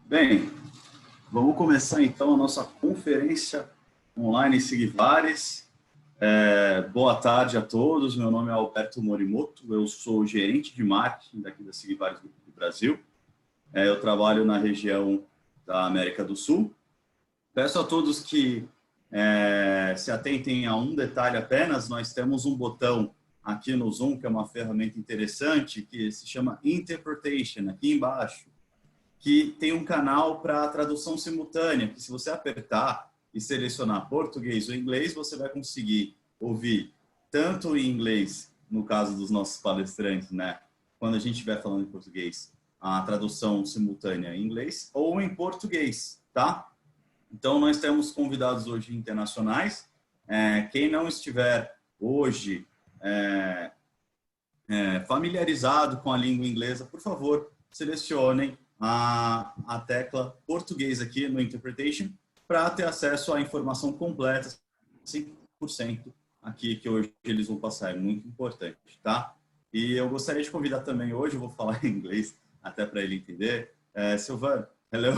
Bem, vamos começar então a nossa conferência online Sigvares. Boa tarde a todos, meu nome é Alberto Morimoto, eu sou gerente de marketing daqui da Sigvares do Brasil. Eu trabalho na região da América do Sul. Peço a todos que se atentem a um detalhe apenas. Nós temos um botão aqui no Zoom, que é uma ferramenta interessante, que se chama Interpretation, aqui embaixo, que tem um canal para tradução simultânea, que se você apertar e selecionar português ou inglês, você vai conseguir ouvir tanto em inglês, no caso dos nossos palestrantes, né? Quando a gente estiver falando em português, a tradução simultânea em inglês, ou em português, tá? Então, nós temos convidados hoje internacionais. Quem não estiver hoje familiarizado com a língua inglesa, por favor, selecionem a tecla português aqui no Interpretation para ter acesso à informação completa, 100% aqui que hoje eles vão passar. É muito importante, tá? E eu gostaria de convidar também hoje, eu vou falar em inglês até para ele entender. Sylvain, hello.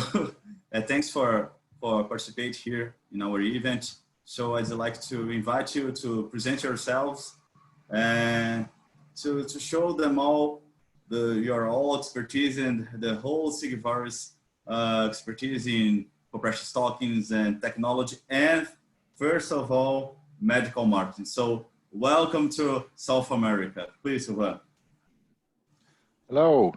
Thanks for participate here in our event. So I'd like to invite you to present yourselves and to show them all your all expertise and the whole Sigvaris expertise in compression stockings and technology, and first of all, medical marketing. So welcome to South America. Please, Sylvain. Hello.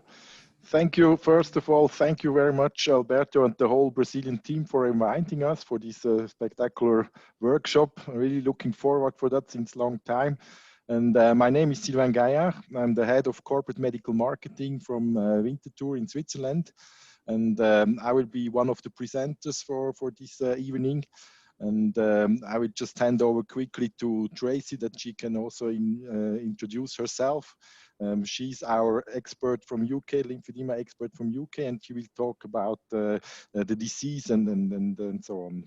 Thank you. First of all, thank you very much, Alberto, and the whole Brazilian team for inviting us for this spectacular workshop. I'm really looking forward for that since a long time. And my name is Sylvain Gaillard. I'm the head of corporate medical marketing from Winterthur in Switzerland. And I will be one of the presenters for this evening. And I will just hand over quickly to Tracy that she can also introduce herself. She's our expert from UK, lymphedema expert from UK, and she will talk about the disease and so on.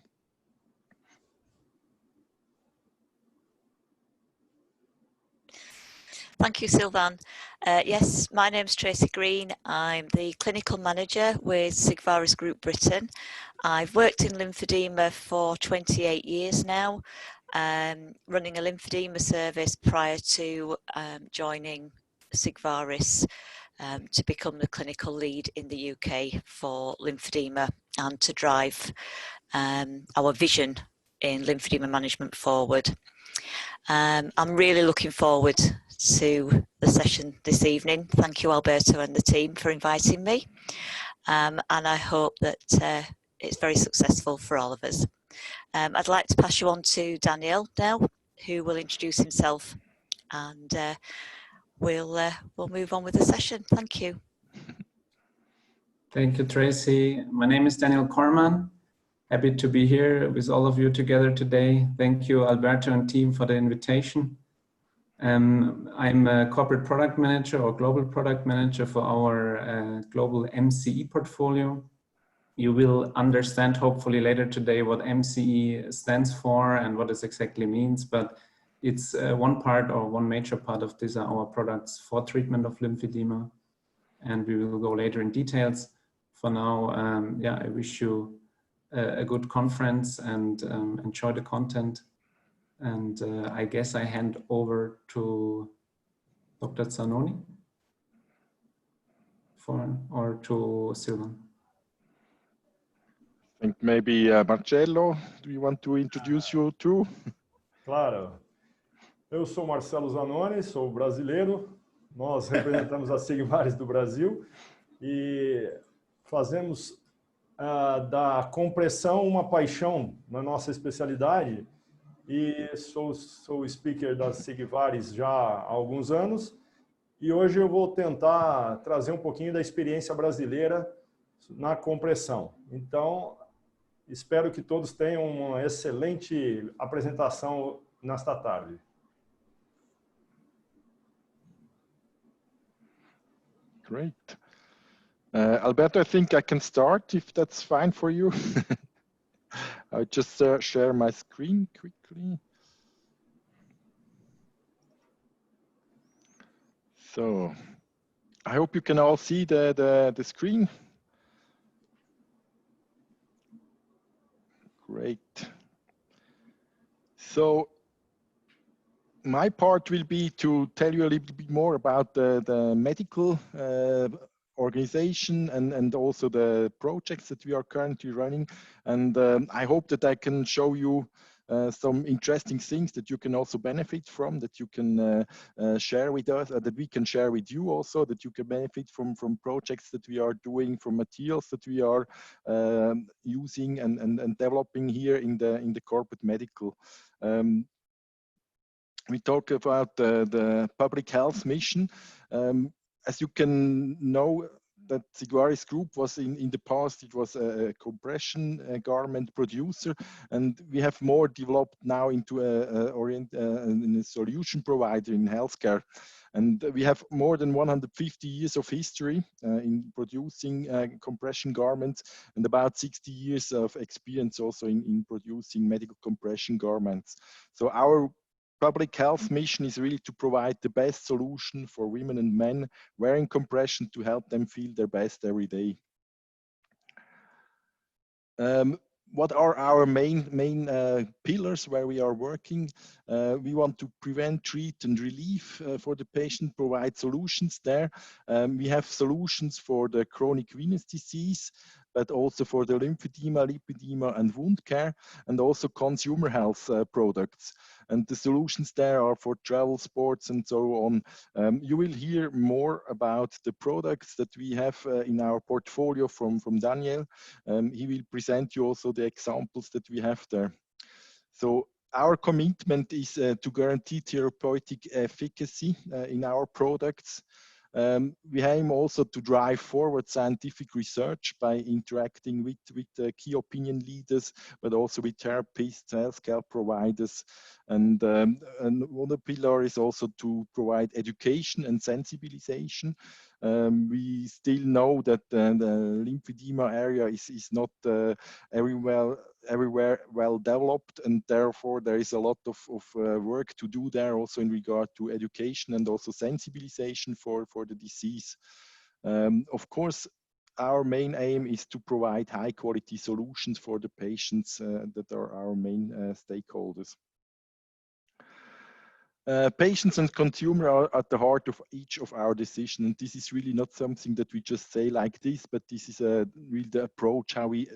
Thank you, Sylvain. Yes, my name's Tracy Green. I'm the clinical manager with Sigvaris Group Britain. I've worked in lymphedema for 28 years now, running a lymphedema service prior to joining Sigvaris to become the clinical lead in the UK for lymphedema and to drive our vision in lymphedema management forward. I'm really looking forward to the session this evening. Thank you, Alberto and the team, for inviting me. And I hope that it's very successful for all of us. I'd like to pass you on to Daniel now, who will introduce himself, and we'll move on with the session. Thank you. Thank you, Tracy. My name is Daniel Corman. Happy to be here with all of you together today. Thank you, Alberto and team, for the invitation. I'm a corporate product manager or global product manager for our global MCE portfolio. You will understand hopefully later today what MCE stands for and what it exactly means, but it's one part or one major part of this are our products for treatment of lymphedema, and we will go later in details. For now, I wish you a good conference and enjoy the content. And I guess I hand over to Dr. Zanoni or to Sylvain. I think maybe Marcelo, do you want to introduce you too? Claro. Eu sou Marcelo Zanoni, sou brasileiro. Nós representamos a Sigvaris do Brasil e fazemos da compressão uma paixão na nossa especialidade. E sou speaker da Sigvaris já há alguns anos, e hoje eu vou tentar trazer um pouquinho da experiência brasileira na compressão. Então, espero que todos tenham uma excelente apresentação nesta tarde. Great. Alberto, I think I can start if that's fine for you. I'll just share my screen quickly. So I hope you can all see the screen. Great. So my part will be to tell you a little bit more about the medical organization and also the projects that we are currently running. And I hope that I can show you some interesting things that you can also benefit from, that you can share with us, that we can share with you also, that you can benefit from projects that we are doing, from materials that we are using and developing here in the corporate medical. We talk about the public health mission. As you can know, that Sigvaris Group was in the past, it was a compression garment producer, and we have more developed now into a solution provider in healthcare. And we have more than 150 years of history in producing compression garments, and about 60 years of experience also in producing medical compression garments. So our public health mission is really to provide the best solution for women and men wearing compression to help them feel their best every day. What are our main pillars where we are working? We want to prevent, treat, and relieve for the patient, provide solutions there. We have solutions for the chronic venous disease, but also for the lymphedema, lipedema, and wound care, and also consumer health products. And the solutions there are for travel, sports, and so on. You will hear more about the products that we have in our portfolio from Daniel. He will present you also the examples that we have there. So our commitment is to guarantee therapeutic efficacy in our products. We aim also to drive forward scientific research by interacting with key opinion leaders, but also with therapists, healthcare providers. And another pillar is also to provide education and sensibilization. We still know that the lymphedema area is not everywhere well developed, and therefore there is a lot of work to do there also in regard to education and also sensibilization for the disease. Of course, our main aim is to provide high quality solutions for the patients that are our main stakeholders. Patients and consumer are at the heart of each of our decisions, and this is really not something that we just say like this, but this is really the approach, how we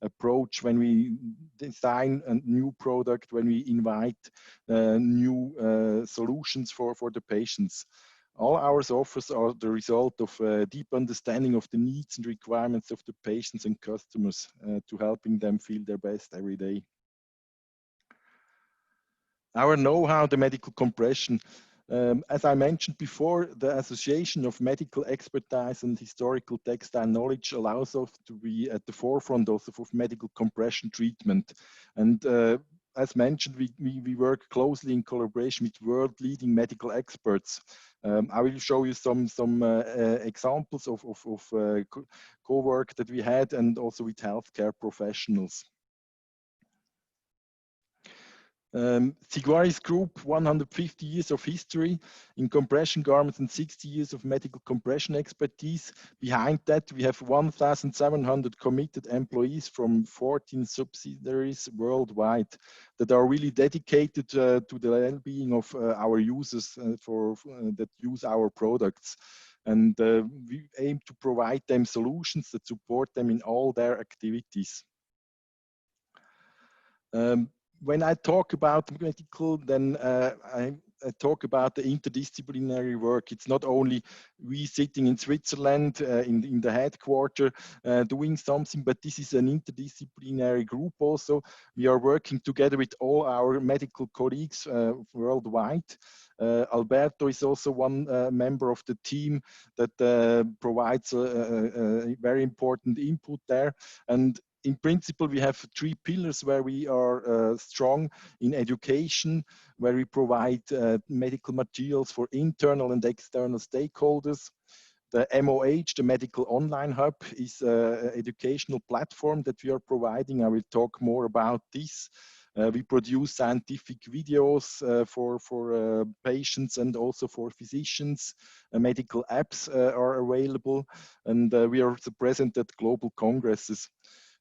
approach when we design a new product, when we invite new solutions for the patients. All our offers are the result of a deep understanding of the needs and requirements of the patients and customers to helping them feel their best every day. Our know-how, the medical compression. As I mentioned before, the Association of Medical Expertise and Historical Textile Knowledge allows us to be at the forefront also of medical compression treatment. And as mentioned, we work closely in collaboration with world-leading medical experts. I will show you some examples of co-work that we had, and also with healthcare professionals. Sigvaris Group, 150 years of history in compression garments and 60 years of medical compression expertise. Behind that, we have 1,700 committed employees from 14 subsidiaries worldwide that are really dedicated to the well-being of our users that use our products. And we aim to provide them solutions that support them in all their activities. When I talk about medical, then I talk about the interdisciplinary work. It's not only we sitting in Switzerland in the headquarters doing something, but this is an interdisciplinary group also. We are working together with all our medical colleagues worldwide. Alberto is also one member of the team that provides a very important input there. And in principle, we have 3 pillars where we are strong in education, where we provide medical materials for internal and external stakeholders. The MOH, the Medical Online Hub, is an educational platform that we are providing. I will talk more about this. We produce scientific videos for patients and also for physicians. Medical apps are available, and we are present at global congresses.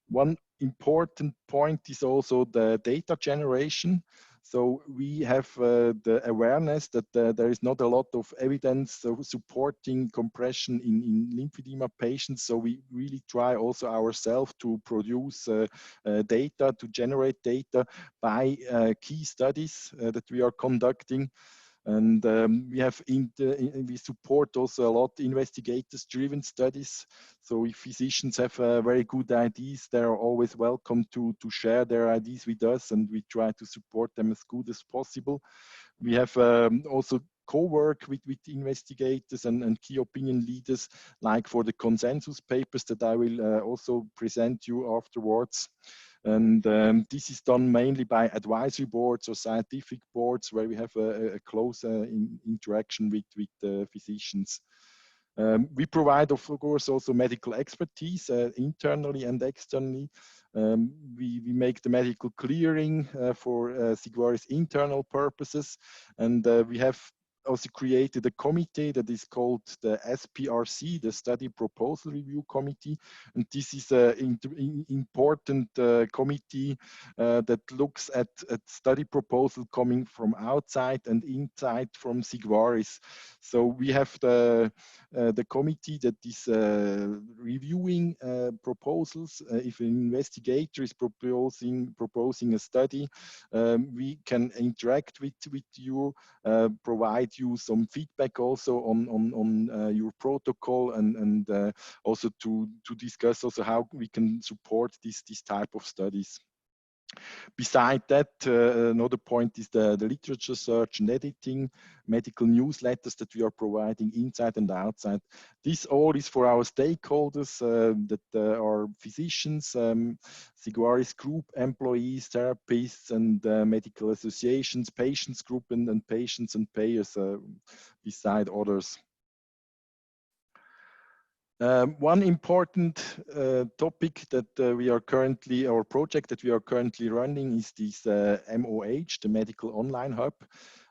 One important point is also the data generation. So we have the awareness that there is not a lot of evidence supporting compression in lymphedema patients. So we really try also ourselves to produce data, to generate data by key studies that we are conducting. And we support also a lot investigators-driven studies. So if physicians have very good ideas, they are always welcome to share their ideas with us, and we try to support them as good as possible. We have also co-work with investigators and key opinion leaders, like for the consensus papers that I will also present you afterwards. And this is done mainly by advisory boards or scientific boards where we have a close interaction with physicians. We provide, of course, also medical expertise internally and externally. We make the medical clearing for Sigvaris' internal purposes, and we have also created a committee that is called the SPRC, the Study Proposal Review Committee. And this is an important committee that looks at study proposal coming from outside and inside from Sigvaris. So we have the committee that is reviewing proposals. If an investigator is proposing a study, we can interact with you, provide you some feedback also on your protocol, and also to discuss also how we can support this type of studies. Beside that, another point is the literature search and editing, medical newsletters that we are providing inside and outside. This all is for our stakeholders that are physicians, Sigvaris group employees, therapists, and medical associations, patients group, and patients and payers beside others. One important topic that we are currently, our project that we are currently running is this MOH, the Medical Online Hub.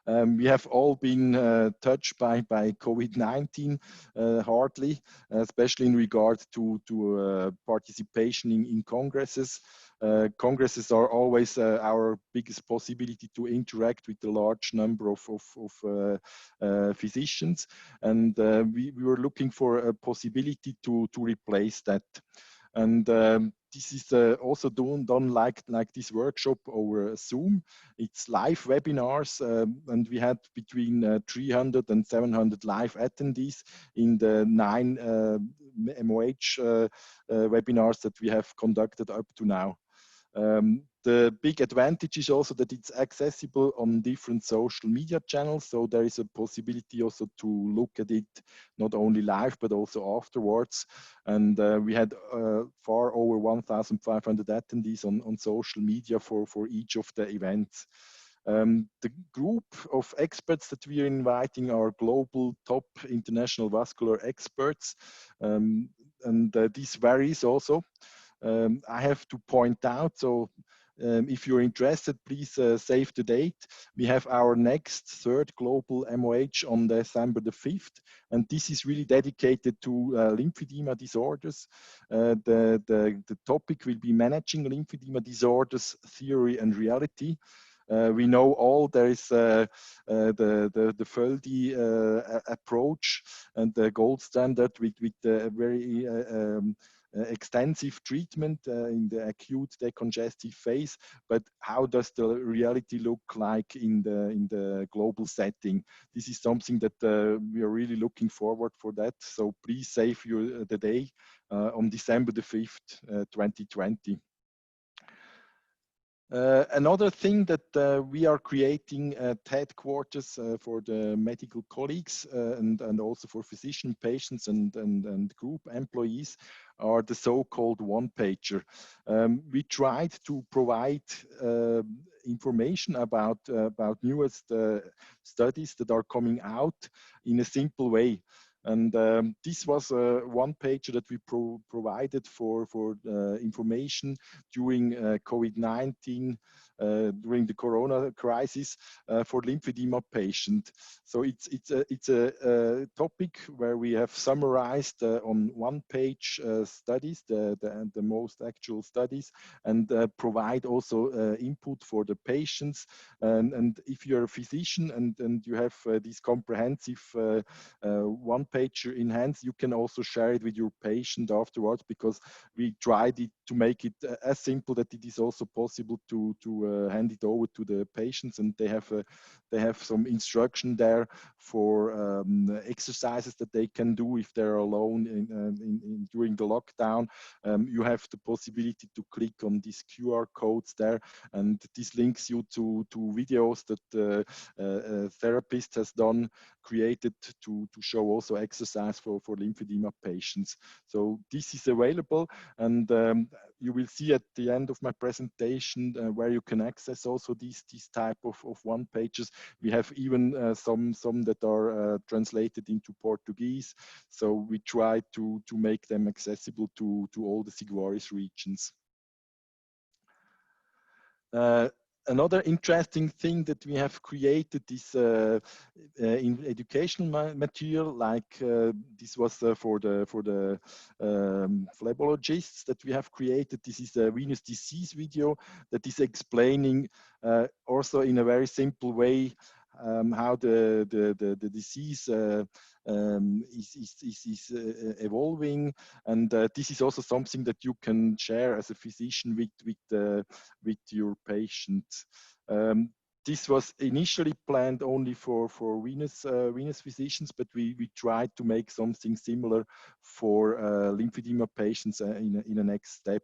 We have all been touched by COVID-19 hardly, especially in regard to participation in congresses. Congresses are always our biggest possibility to interact with a large number of physicians, and we were looking for a possibility to replace that. And this is also done like this workshop over Zoom. It's live webinars, and we had between 300 and 700 live attendees in the 9 MOH webinars that we have conducted up to now. The big advantage is also that it's accessible on different social media channels, so there is a possibility also to look at it not only live but also afterwards. And we had far over 1,500 attendees on social media for each of the events. The group of experts that we are inviting are global top international vascular experts, and this varies also. I have to point out, so if you're interested, please save the date. We have our next third global MOH on December the 5th, and this is really dedicated to lymphedema disorders. The topic will be managing lymphedema disorders, theory and reality. We know all there is the Feldy approach and the gold standard with the very extensive treatment in the acute decongestive phase, but how does the reality look like in the global setting? This is something that we are really looking forward for that. So please save the day on December the 5th, 2020. Another thing that we are creating at headquarters for the medical colleagues and also for physician patients and group employees are the so-called one-pager. We tried to provide information about newest studies that are coming out in a simple way. And this was one page that we provided for information during COVID-19 during the Corona crisis for lymphedema patient. So it's a topic where we have summarized on one-page studies, the most actual studies, and provide also input for the patients. And if you're a physician and you have this comprehensive one-pager in hand, you can also share it with your patient afterwards, because we tried it to make it as simple that it is also possible to hand it over to the patients, and they have some instruction there for exercises that they can do if they're alone during the lockdown. You have the possibility to click on these QR codes there, and this links you to videos that a therapist has created to show also exercise for lymphedema patients. So this is available, and you will see at the end of my presentation where you can access also these type of one pages. We have even some that are translated into Portuguese, so we try to make them accessible to all the Sigvaris regions. Another interesting thing that we have created is in educational material, like this was for the phlebologists that we have created. This is a venous disease video that is explaining also in a very simple way how the disease is evolving, and this is also something that you can share as a physician with your patient. This was initially planned only for venous physicians, but we tried to make something similar for lymphedema patients in a next step.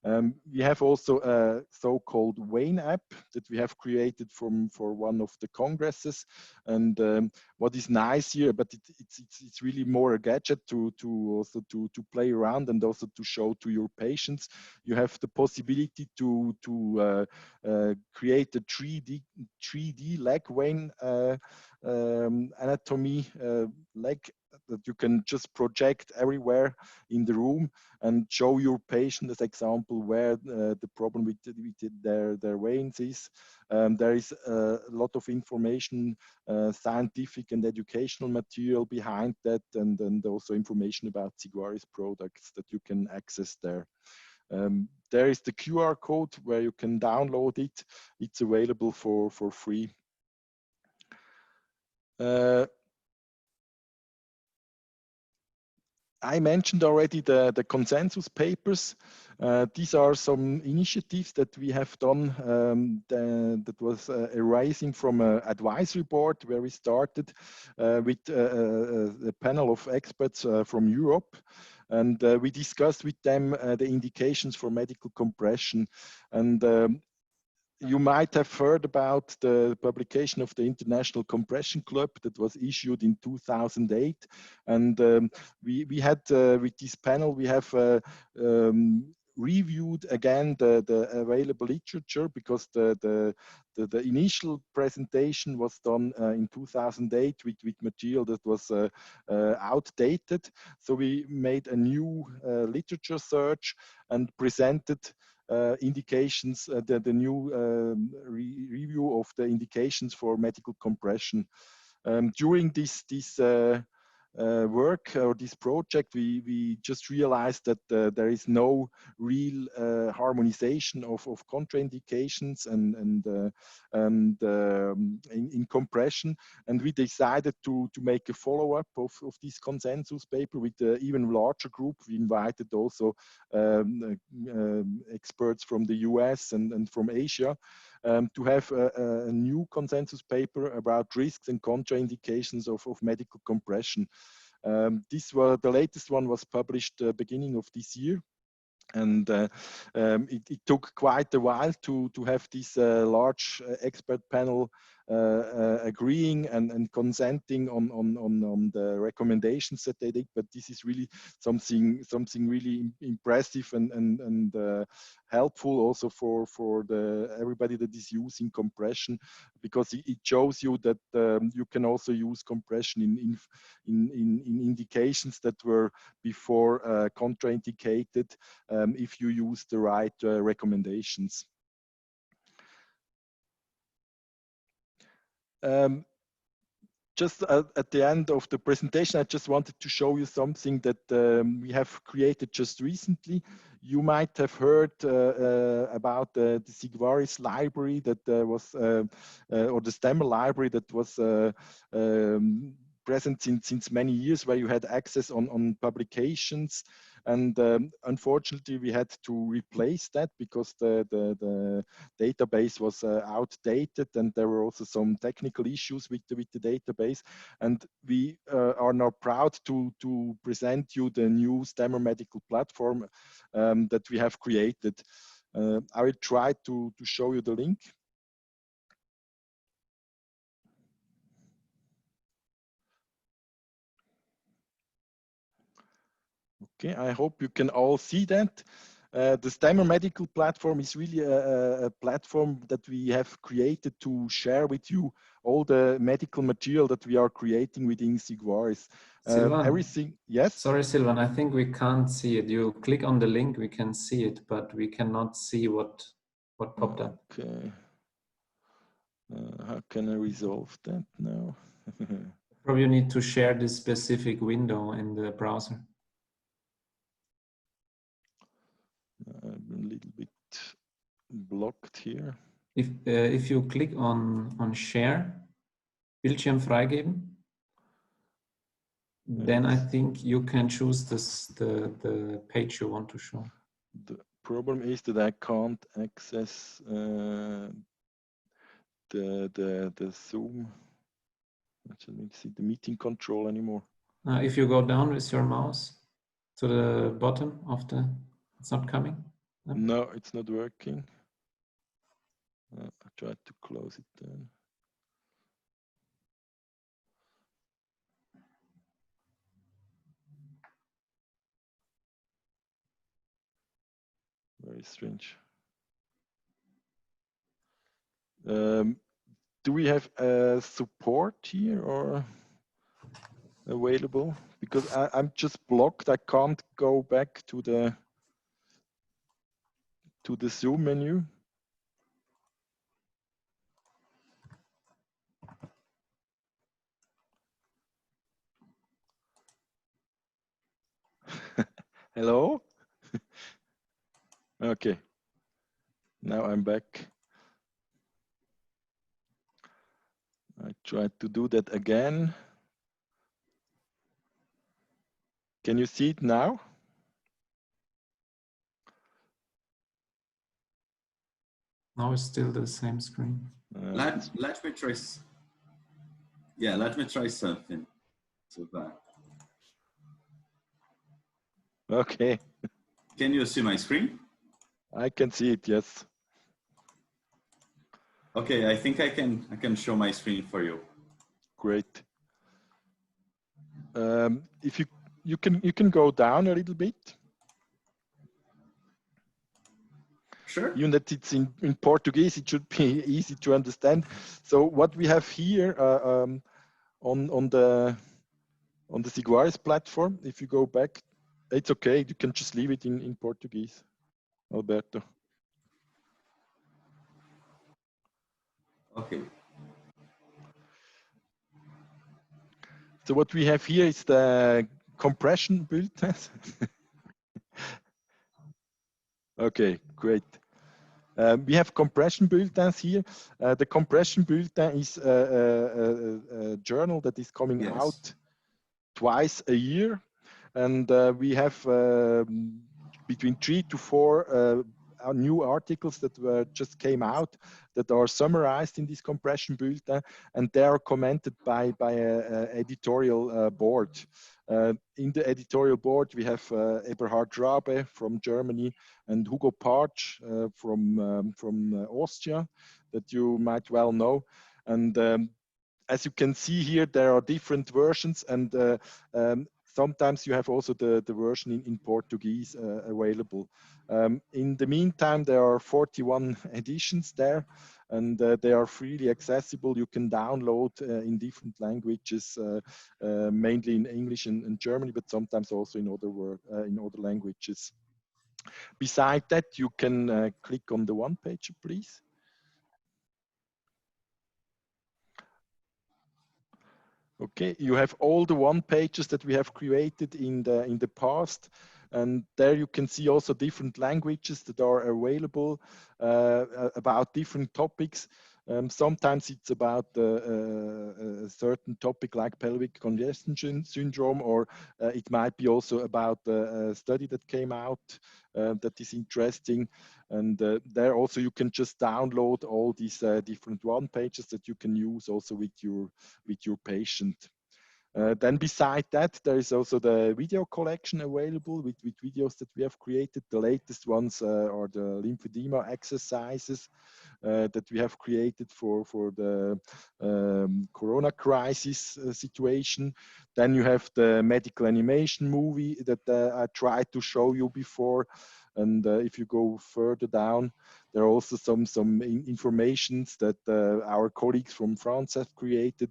We have also a so-called Wayne app that we have created for one of the congresses, and what is nice here, but it's really more a gadget to also to play around and also to show to your patients. You have the possibility to create a 3D leg Wayne anatomy leg that you can just project everywhere in the room and show your patient as example where the problem with their veins is. There is a lot of information, scientific and educational material behind that, and also information about Sigvaris products that you can access there. There is the QR code where you can download it. It's available for free. I mentioned already the consensus papers. These are some initiatives that we have done that was arising from an advisory board where we started with a panel of experts from Europe. And we discussed with them the indications for medical compression. And you might have heard about the publication of the International Compression Club that was issued in 2008. And we had, with this panel, we have reviewed again the available literature, because the initial presentation was done in 2008 with material that was outdated. So we made a new literature search and presented indications, the new review of the indications for medical compression. During this work or this project, we just realized that there is no real harmonization of contraindications in compression, and we decided to make a follow-up of this consensus paper with an even larger group. We invited also experts from the US and from Asia to have a new consensus paper about risks and contraindications of medical compression. The latest one was published beginning of this year. And it took quite a while to have this large expert panel agreeing and consenting on the recommendations that they did. But this is really something really impressive and helpful also for everybody that is using compression, because it shows you that you can also use compression in indications that were before contraindicated if you use the right recommendations. Just at the end of the presentation, I just wanted to show you something that we have created just recently. You might have heard about the Sigvaris library that was, or the Stemmer library that was present since many years, where you had access on publications. And unfortunately, we had to replace that because the database was outdated, and there were also some technical issues with the database. And we are now proud to present you the new Stemmer medical platform that we have created. I will try to show you the link. Okay, I hope you can all see that. The Stemmer medical platform is really a platform that we have created to share with you all the medical material that we are creating within Sigvaris. Everything, yes? Sorry, Silvan, I think we can't see it. You click on the link, we can see it, but we cannot see what popped up. Okay. How can I resolve that now? Probably you need to share this specific window in the browser. I'm a little bit blocked here. If you click on share, Bildschirm freigeben, then I think you can choose the page you want to show. The problem is that I can't access the Zoom. Let me see the meeting control anymore. If you go down with your mouse to the bottom of it's not coming? No, it's not working. I tried to close it then. Very strange. Do we have support here or available? Because I'm just blocked. I can't go back to the Zoom menu. Hello? Okay. Now I'm back. I tried to do that again. Can you see it now? Now it's still the same screen. Let me try. Yeah, let me try something. So that. Okay. Can you see my screen? I can see it, yes. Okay, I think I can show my screen for you. Great. If you can go down a little bit. Sure. Even that it's in Portuguese, it should be easy to understand. So what we have here on the Sigvaris platform, if you go back, it's okay. You can just leave it in Portuguese, Alberto. Okay. So what we have here is the compression bulletin. Okay, great. We have compression bulletins here. The compression bulletin is a journal that is coming out twice a year. And we have between 3 to 4 new articles that just came out that are summarized in this compression bulletin, and they are commented by an editorial board. In the editorial board, we have Eberhard Rabe from Germany and Hugo Parch from Austria, that you might well know. And as you can see here, there are different versions, and sometimes you have also the version in Portuguese available. In the meantime, there are 41 editions there, and they are freely accessible. You can download in different languages, mainly in English and Germany, but sometimes also in other languages. Beside that, you can click on the one page, please. Okay, you have all the one pages that we have created in the past, and there you can see also different languages that are available about different topics. Sometimes it's about a certain topic like pelvic congestion syndrome, or it might be also about a study that came out that is interesting. And there also you can just download all these different one pages that you can use also with your patient. Then beside that, there is also the video collection available with videos that we have created. The latest ones are the lymphedema exercises that we have created for the corona crisis situation. Then you have the medical animation movie that I tried to show you before. And if you go further down, there are also some informations that our colleagues from France have created.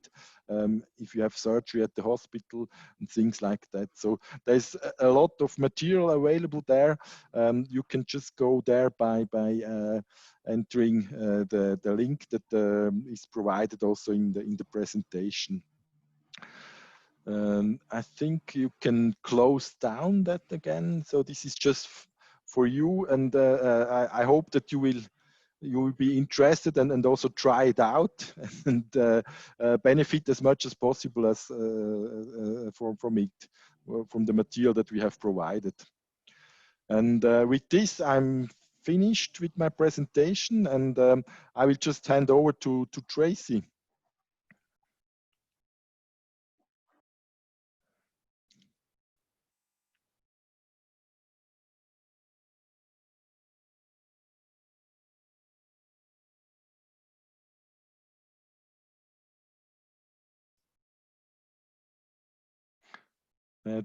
If you have surgery at the hospital and things like that. So there's a lot of material available there. You can just go there by entering the link that is provided also in the presentation. I think you can close down that again. So this is just for you, and I hope that you will be interested and also try it out and benefit as much as possible as from it, from the material that we have provided. And with this, I'm finished with my presentation, and I will just hand over to Tracy.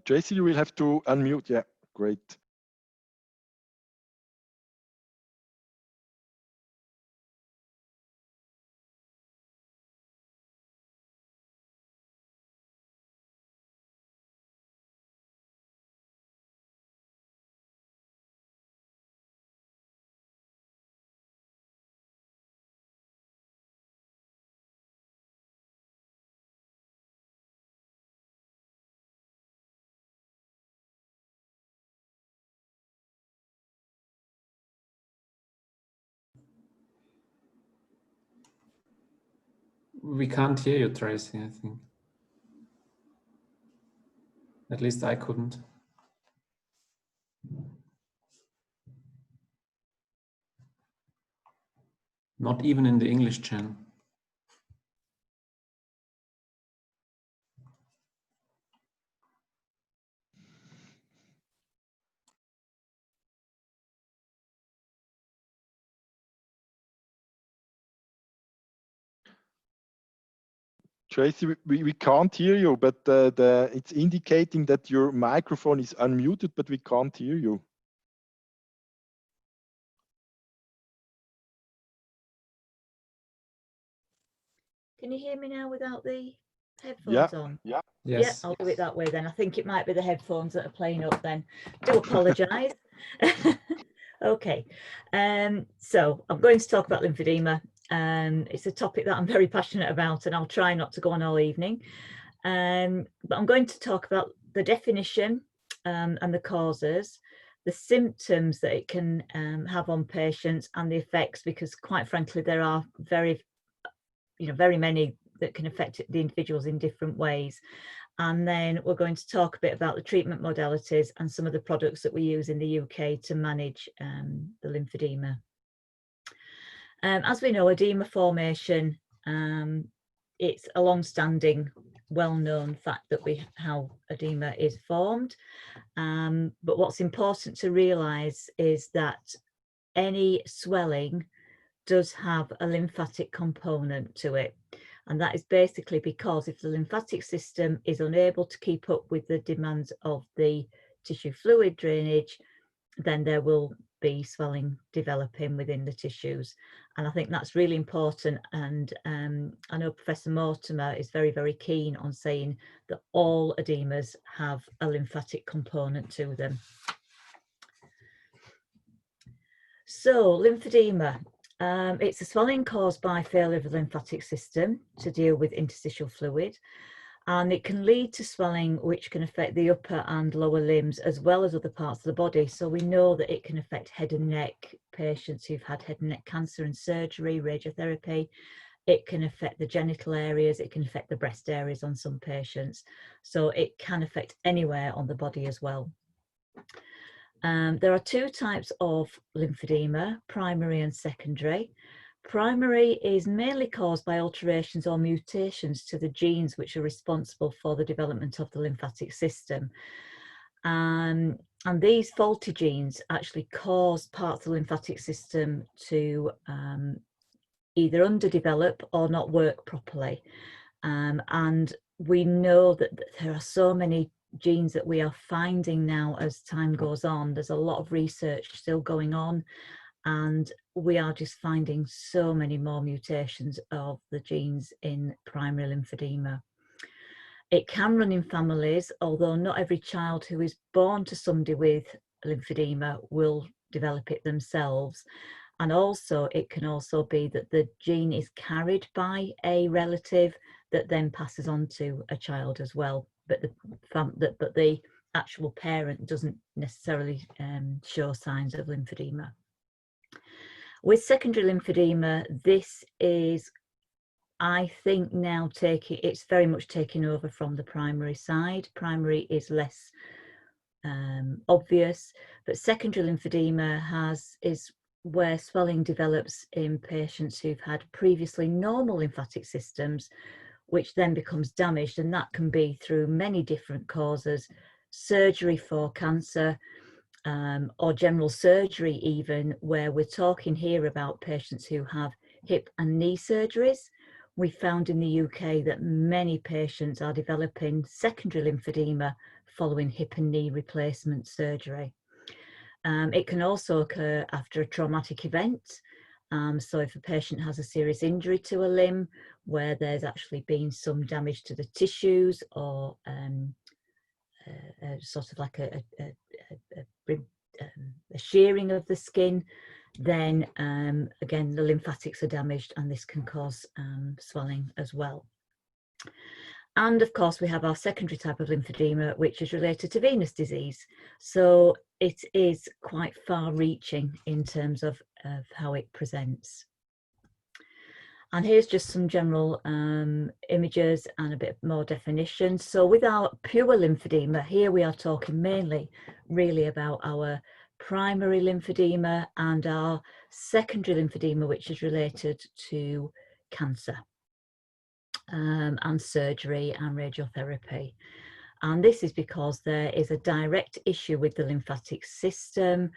Tracy, you will have to unmute. Yeah, great. We can't hear you, Tracy, I think. At least I couldn't. Not even in the English channel. Tracy, we can't hear you, but it's indicating that your microphone is unmuted, but we can't hear you. Can you hear me now without the headphones on? Yeah. Yes. Yeah, I'll do it that way then. I think it might be the headphones that are playing up then. Do apologise. Okay, so I'm going to talk about lymphedema. It's a topic that I'm very passionate about, and I'll try not to go on all evening. But I'm going to talk about the definition and the causes, the symptoms that it can have on patients, and the effects, because quite frankly, there are very many that can affect the individuals in different ways. And then we're going to talk a bit about the treatment modalities and some of the products that we use in the UK to manage the lymphedema. As we know, edema formation, it's a long-standing, well-known fact that how edema is formed. But what's important to realise is that any swelling does have a lymphatic component to it. And that is basically because if the lymphatic system is unable to keep up with the demands of the tissue fluid drainage, then there will be swelling developing within the tissues. And I think that's really important. And I know Professor Mortimer is very, very keen on saying that all edemas have a lymphatic component to them. So lymphedema. It's a swelling caused by failure of the lymphatic system to deal with interstitial fluid. And it can lead to swelling, which can affect the upper and lower limbs as well as other parts of the body. So we know that it can affect head and neck patients who've had head and neck cancer and surgery, radiotherapy. It can affect the genital areas, it can affect the breast areas on some patients. So it can affect anywhere on the body as well. There are two types of lymphedema, primary and secondary. Primary is mainly caused by alterations or mutations to the genes which are responsible for the development of the lymphatic system. And these faulty genes actually cause parts of the lymphatic system to either underdevelop or not work properly. And we know that there are so many genes that we are finding now as time goes on. There's a lot of research still going on, and we are just finding so many more mutations of the genes in primary lymphedema. It can run in families, although not every child who is born to somebody with lymphedema will develop it themselves. And also, it can also be that the gene is carried by a relative that then passes on to a child as well, but the actual parent doesn't necessarily show signs of lymphedema. With secondary lymphedema, this is, I think, now it's very much taking over from the primary side. Primary is less obvious, but secondary lymphedema is where swelling develops in patients who've had previously normal lymphatic systems, which then becomes damaged, and that can be through many different causes: surgery for cancer, or general surgery even, where we're talking here about patients who have hip and knee surgeries. We found in the UK that many patients are developing secondary lymphedema following hip and knee replacement surgery. It can also occur after a traumatic event. So if a patient has a serious injury to a limb where there's actually been some damage to the tissues, or sort of like a shearing of the skin, then again the lymphatics are damaged, and this can cause swelling as well. And of course we have our secondary type of lymphedema, which is related to venous disease. So it is quite far reaching in terms of how it presents. And here's just some general images and a bit more definition. So with our pure lymphedema, here we are talking mainly really about our primary lymphedema and our secondary lymphedema, which is related to cancer and surgery and radiotherapy. And this is because there is a direct issue with the lymphatic system,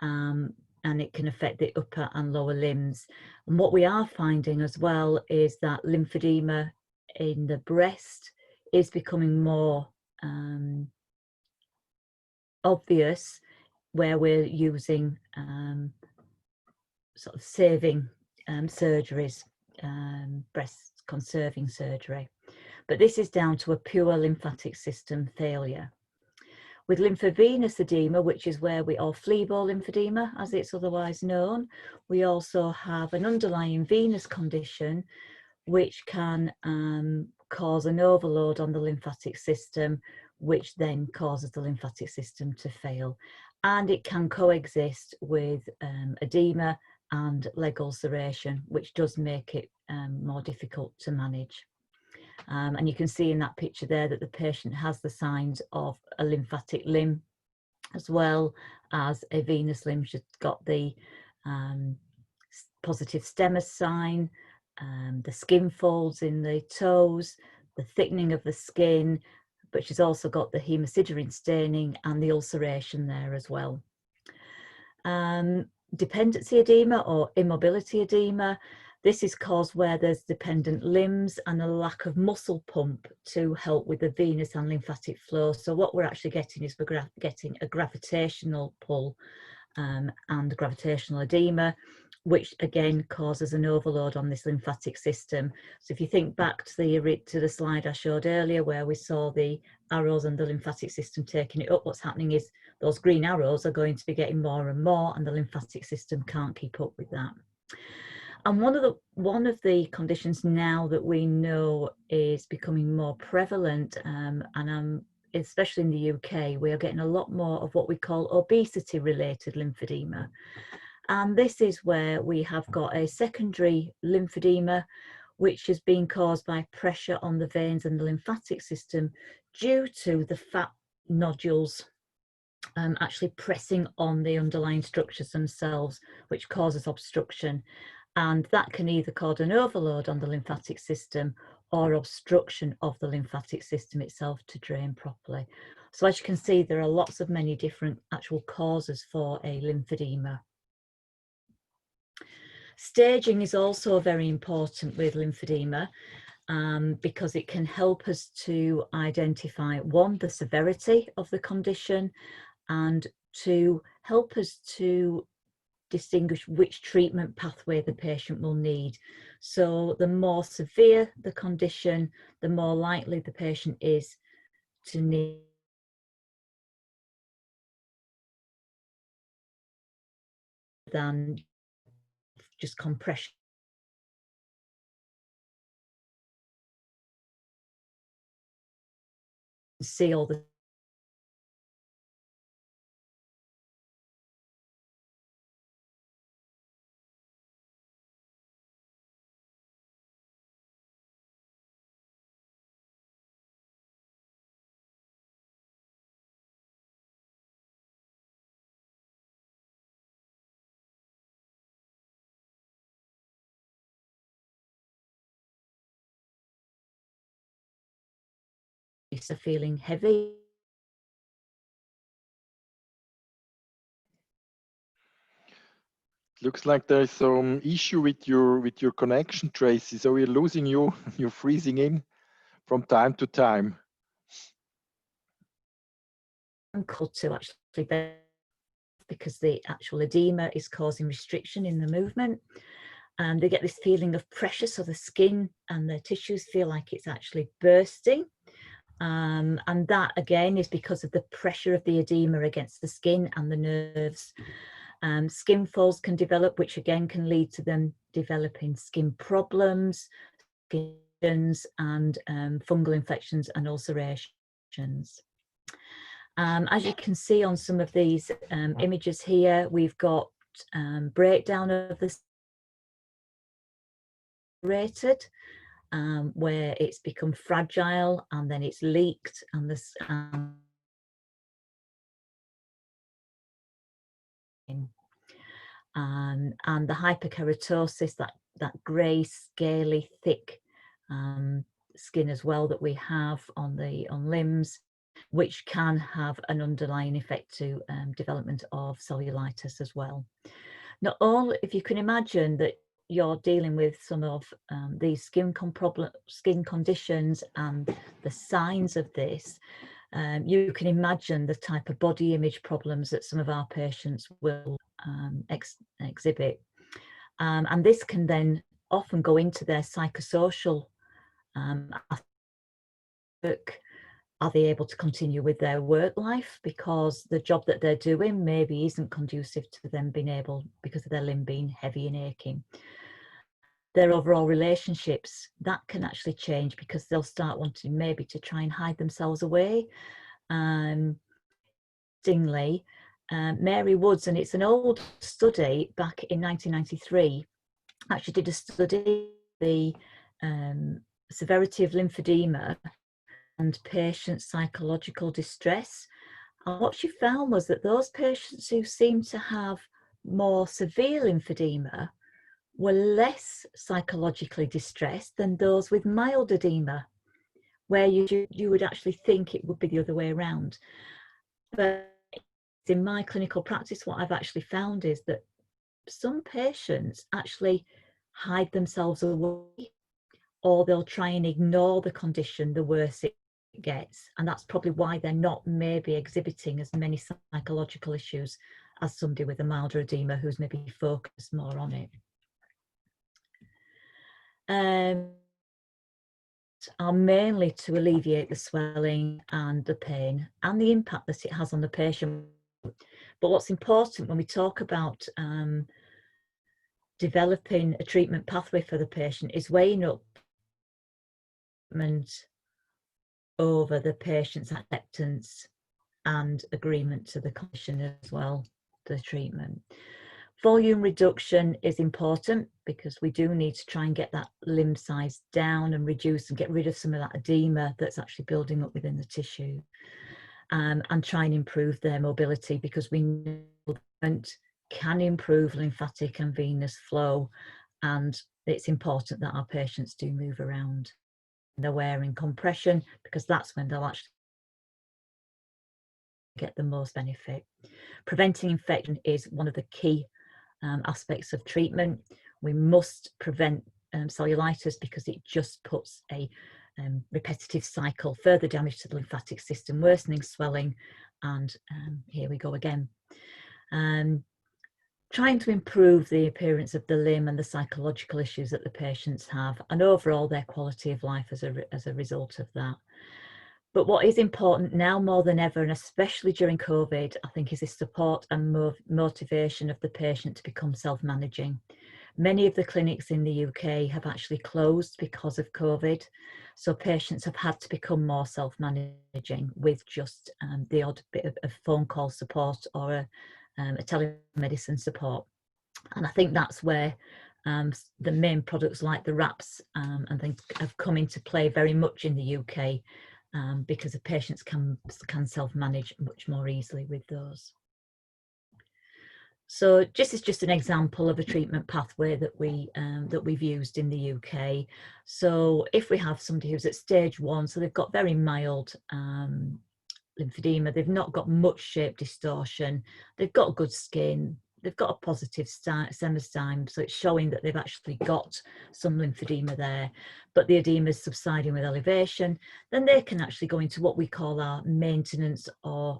and it can affect the upper and lower limbs. And what we are finding as well is that lymphedema in the breast is becoming more obvious, where we're using sort of saving surgeries, breast conserving surgery. But this is down to a pure lymphatic system failure. With lymphovenous edema, which is where or flebo lymphedema, as it's otherwise known, we also have an underlying venous condition which can cause an overload on the lymphatic system, which then causes the lymphatic system to fail. And it can coexist with edema and leg ulceration, which does make it more difficult to manage. And you can see in that picture there that the patient has the signs of a lymphatic limb as well as a venous limb. She's got the positive stemmer sign, the skin folds in the toes, the thickening of the skin, but she's also got the hemosiderin staining and the ulceration there as well. Dependency edema or immobility edema. This is caused where there's dependent limbs and a lack of muscle pump to help with the venous and lymphatic flow. So what we're actually getting is we're getting a gravitational pull and gravitational edema, which again causes an overload on this lymphatic system. So if you think back to the slide I showed earlier where we saw the arrows and the lymphatic system taking it up, what's happening is those green arrows are going to be getting more and more, and the lymphatic system can't keep up with that. And one of the conditions now that we know is becoming more prevalent, and especially in the UK, we are getting a lot more of what we call obesity-related lymphedema. And this is where we have got a secondary lymphedema, which is being caused by pressure on the veins and the lymphatic system due to the fat nodules actually pressing on the underlying structures themselves, which causes obstruction. And that can either cause an overload on the lymphatic system or obstruction of the lymphatic system itself to drain properly. So as you can see, there are many different actual causes for a lymphedema. Staging is also very important with lymphedema because it can help us to identify, one, the severity of the condition, and two, help us to distinguish which treatment pathway the patient will need. So the more severe the condition, the more likely the patient is to need than just compression. See all the are feeling heavy. Looks like there's some issue with your connection, Tracy. So we're losing you. You're freezing in from time to time. To actually, because the actual edema is causing restriction in the movement, and they get this feeling of pressure, so the skin and the tissues feel like it's actually bursting. And that again is because of the pressure of the edema against the skin and the nerves. Skin folds can develop, which again can lead to them developing skin problems, skin and fungal infections and ulcerations. As you can see on some of these images here, we've got breakdown of the rated, where it's become fragile and then it's leaked, and this and the hyperkeratosis, that grey, scaly, thick skin as well that we have on limbs, which can have an underlying effect to development of cellulitis as well. Not all, if you can imagine that you're dealing with some of these skin conditions and the signs of this, you can imagine the type of body image problems that some of our patients will exhibit. And this can then often go into their psychosocial work. Are they able to continue with their work life because the job that they're doing maybe isn't conducive to them being able, because of their limb being heavy and aching. Their overall relationships, that can actually change because they'll start wanting maybe to try and hide themselves away. Interestingly, Mary Woods, and it's an old study back in 1993, actually did a study the severity of lymphedema and patient psychological distress. And what she found was that those patients who seemed to have more severe lymphedema were less psychologically distressed than those with mild edema, where you would actually think it would be the other way around. But in my clinical practice, what I've actually found is that some patients actually hide themselves away, or they'll try and ignore the condition the worse it gets, and that's probably why they're not maybe exhibiting as many psychological issues as somebody with a milder edema who's maybe focused more on it. Are mainly to alleviate the swelling and the pain and the impact that it has on the patient. But what's important when we talk about developing a treatment pathway for the patient is weighing up over the patient's acceptance and agreement to the condition as well, the treatment. Volume reduction is important because we do need to try and get that limb size down and reduce and get rid of some of that edema that's actually building up within the tissue, and try and improve their mobility, because we know that can improve lymphatic and venous flow, and it's important that our patients do move around. They're wearing compression because that's when they'll actually get the most benefit. Preventing infection is one of the key aspects of treatment. We must prevent cellulitis because it just puts a repetitive cycle, further damage to the lymphatic system, worsening swelling, and here we go again. Trying to improve the appearance of the limb and the psychological issues that the patients have, and overall their quality of life as a result of that. But what is important now more than ever, and especially during COVID, I think, is the support and motivation of the patient to become self-managing. Many of the clinics in the UK have actually closed because of COVID, so patients have had to become more self-managing with just the odd bit of phone call support or a telemedicine support. And I think that's where the main products like the wraps I think have come into play very much in the UK, because the patients can self-manage much more easily with those. So this is just an example of a treatment pathway that we've used in the UK. So if we have somebody who's at stage 1, so they've got very mild lymphedema, they've not got much shape distortion, they've got good skin, they've got a positive semestime, so it's showing that they've actually got some lymphedema there, but the edema is subsiding with elevation, then they can actually go into what we call our maintenance or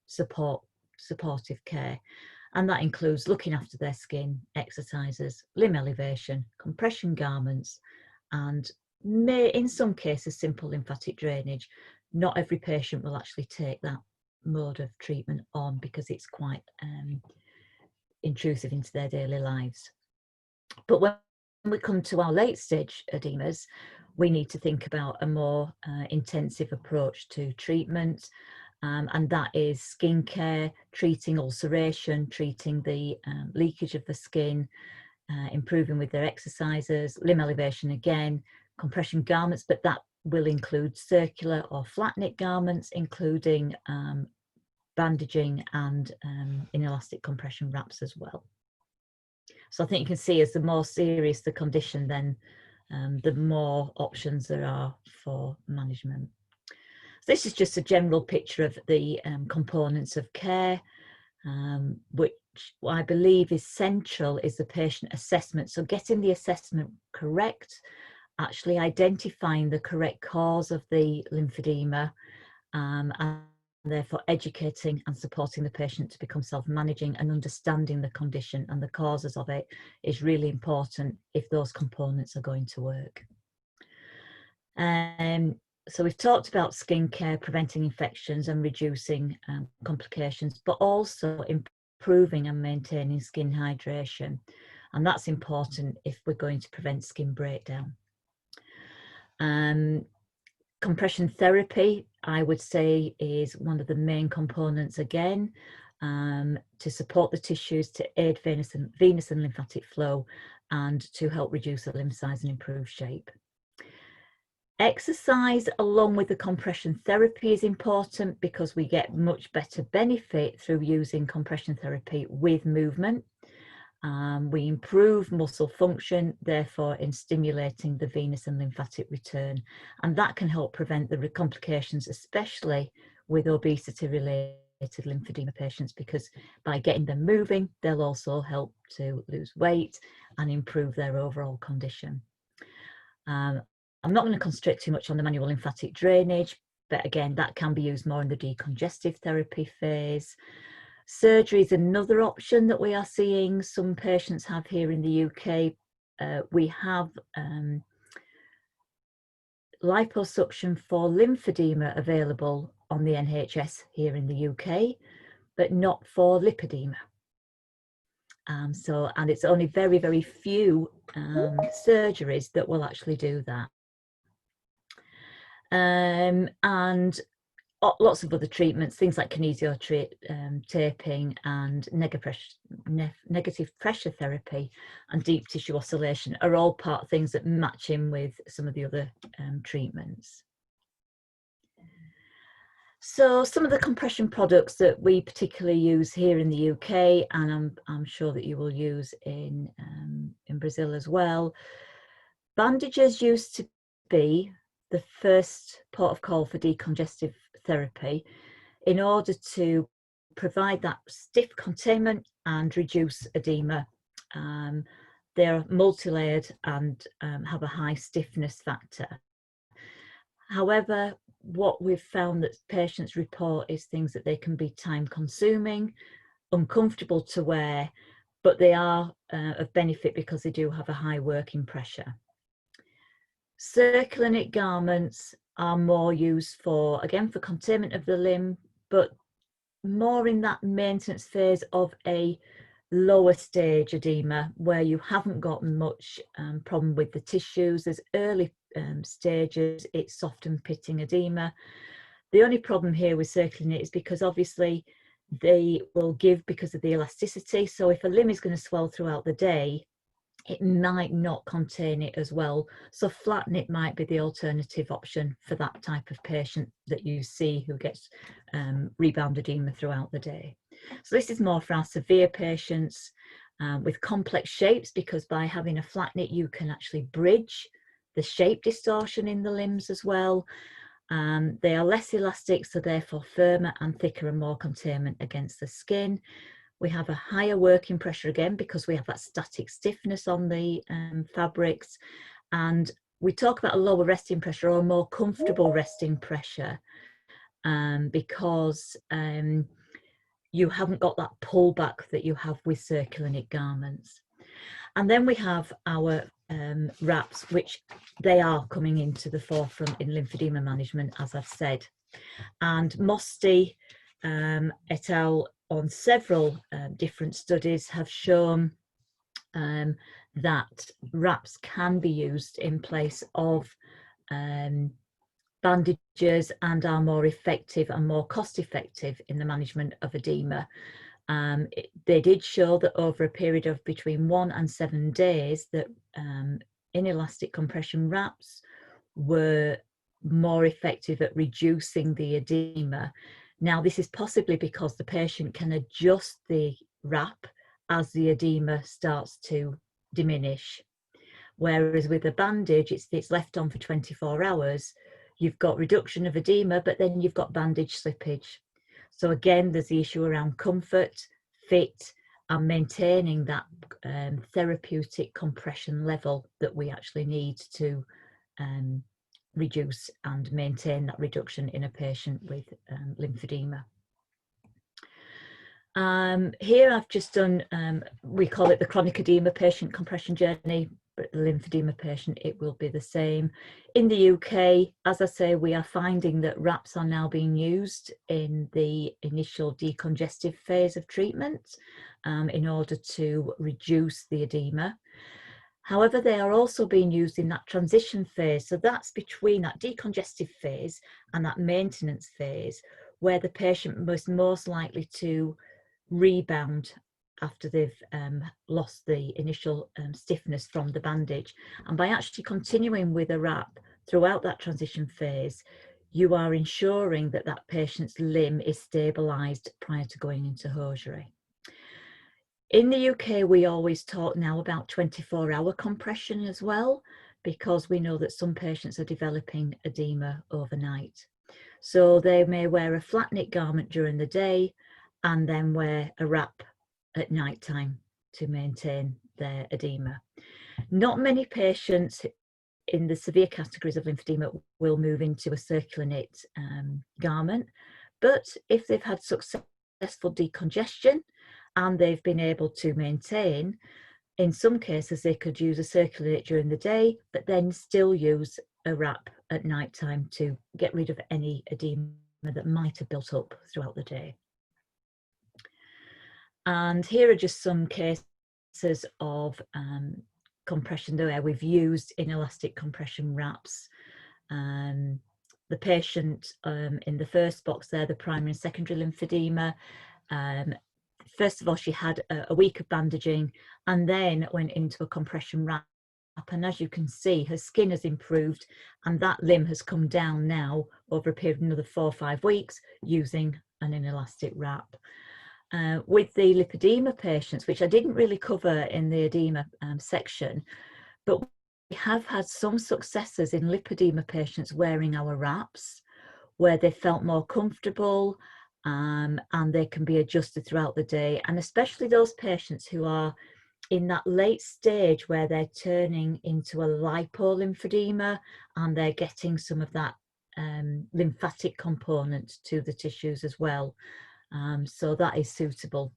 supportive care. And that includes looking after their skin, exercises, limb elevation, compression garments, and in some cases, simple lymphatic drainage. Not every patient will actually take that mode of treatment on because it's quite intrusive into their daily lives. But when we come to our late stage edemas, we need to think about a more intensive approach to treatment, and that is skin care, treating ulceration, treating the leakage of the skin, improving with their exercises, limb elevation again, compression garments, but that will include circular or flat knit garments, including bandaging and inelastic compression wraps as well. So I think you can see, as the more serious the condition, then the more options there are for management. So this is just a general picture of the components of care, which I believe is central is the patient assessment. So getting the assessment correct, actually identifying the correct cause of the lymphedema, and therefore educating and supporting the patient to become self-managing and understanding the condition and the causes of it is really important if those components are going to work. So we've talked about skincare, preventing infections and reducing complications, but also improving and maintaining skin hydration. And that's important if we're going to prevent skin breakdown. Compression therapy, I would say, is one of the main components again, to support the tissues, to aid venous and lymphatic flow, and to help reduce the limb size and improve shape. Exercise along with the compression therapy is important because we get much better benefit through using compression therapy with movement. We improve muscle function, therefore in stimulating the venous and lymphatic return, and that can help prevent the complications, especially with obesity-related lymphedema patients, because by getting them moving, they'll also help to lose weight and improve their overall condition. I'm not going to concentrate too much on the manual lymphatic drainage, but again, that can be used more in the decongestive therapy phase. Surgery is another option that we are seeing some patients have here in the UK. We have liposuction for lymphedema available on the NHS here in the UK, but not for lipedema. And it's only very, very few surgeries that will actually do that. And lots of other treatments, things like taping and negative pressure therapy and deep tissue oscillation are all part of things that match in with some of the other treatments. So some of the compression products that we particularly use here in the UK, and I'm sure that you will use in Brazil as well. Bandages used to be the first port of call for decongestive therapy in order to provide that stiff containment and reduce edema. They're multi-layered and have a high stiffness factor. However, what we've found that patients report is things that they can be time consuming, uncomfortable to wear, but they are of benefit because they do have a high working pressure. Circular knit garments are more used for, again, for containment of the limb, but more in that maintenance phase of a lower stage edema where you haven't got much problem with the tissues. There's early stages, it's soft and pitting edema. The only problem here with circular knit is because obviously they will give because of the elasticity. So if a limb is going to swell throughout the day, it might not contain it as well. So flat knit might be the alternative option for that type of patient that you see who gets rebound edema throughout the day. So this is more for our severe patients with complex shapes, because by having a flat knit you can actually bridge the shape distortion in the limbs as well. They are less elastic, so therefore firmer and thicker and more containment against the skin. We have a higher working pressure again because we have that static stiffness on the fabrics, and we talk about a lower resting pressure or a more comfortable resting pressure because you haven't got that pullback that you have with circular knit garments. And then we have our wraps, which they are coming into the forefront in lymphedema management, as I've said. And Mosti et al. On several different studies have shown that wraps can be used in place of bandages and are more effective and more cost effective in the management of edema. They did show that over a period of between 1 and 7 days that inelastic compression wraps were more effective at reducing the edema. Now, this is possibly because the patient can adjust the wrap as the edema starts to diminish. Whereas with a bandage, it's left on for 24 hours. You've got reduction of edema, but then you've got bandage slippage. So again, there's the issue around comfort, fit, and maintaining that therapeutic compression level that we actually need to reduce and maintain that reduction in a patient with lymphedema. Here I've just done, we call it the chronic edema patient compression journey, but the lymphedema patient, it will be the same. In the UK, as I say, we are finding that wraps are now being used in the initial decongestive phase of treatment in order to reduce the edema. However, they are also being used in that transition phase. So that's between that decongestive phase and that maintenance phase, where the patient was most likely to rebound after they've lost the initial stiffness from the bandage. And by actually continuing with a wrap throughout that transition phase, you are ensuring that that patient's limb is stabilised prior to going into hosiery. In the UK, we always talk now about 24-hour compression as well, because we know that some patients are developing edema overnight. So they may wear a flat knit garment during the day and then wear a wrap at night time to maintain their edema. Not many patients in the severe categories of lymphedema will move into a circular knit garment, but if they've had successful decongestion and they've been able to maintain, in some cases they could use a circular knit during the day, but then still use a wrap at night time to get rid of any edema that might have built up throughout the day. And here are just some case of compression there. We've used inelastic compression wraps. The patient in the first box there, the primary and secondary lymphedema, first of all, she had a week of bandaging and then went into a compression wrap. And as you can see, her skin has improved and that limb has come down now over a period of another 4 or 5 weeks using an inelastic wrap. With the lipedema patients, which I didn't really cover in the edema section, but we have had some successes in lipedema patients wearing our wraps where they felt more comfortable and they can be adjusted throughout the day. And especially those patients who are in that late stage where they're turning into a lipolymphedema and they're getting some of that lymphatic component to the tissues as well. So that is suitable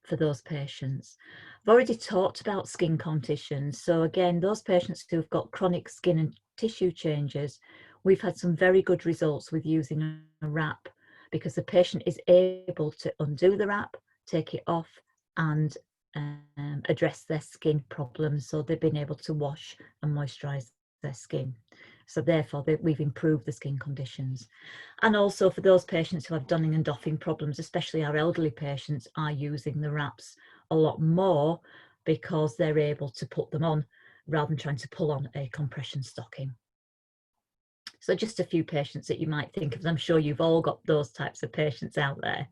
for those patients. I've already talked about skin conditions. So again, those patients who've got chronic skin and tissue changes, we've had some very good results with using a wrap because the patient is able to undo the wrap, take it off and address their skin problems. So they've been able to wash and moisturize their skin. So therefore we've improved the skin conditions. And also for those patients who have donning and doffing problems, especially our elderly patients, are using the wraps a lot more because they're able to put them on rather than trying to pull on a compression stocking. So just a few patients that you might think of. I'm sure you've all got those types of patients out there.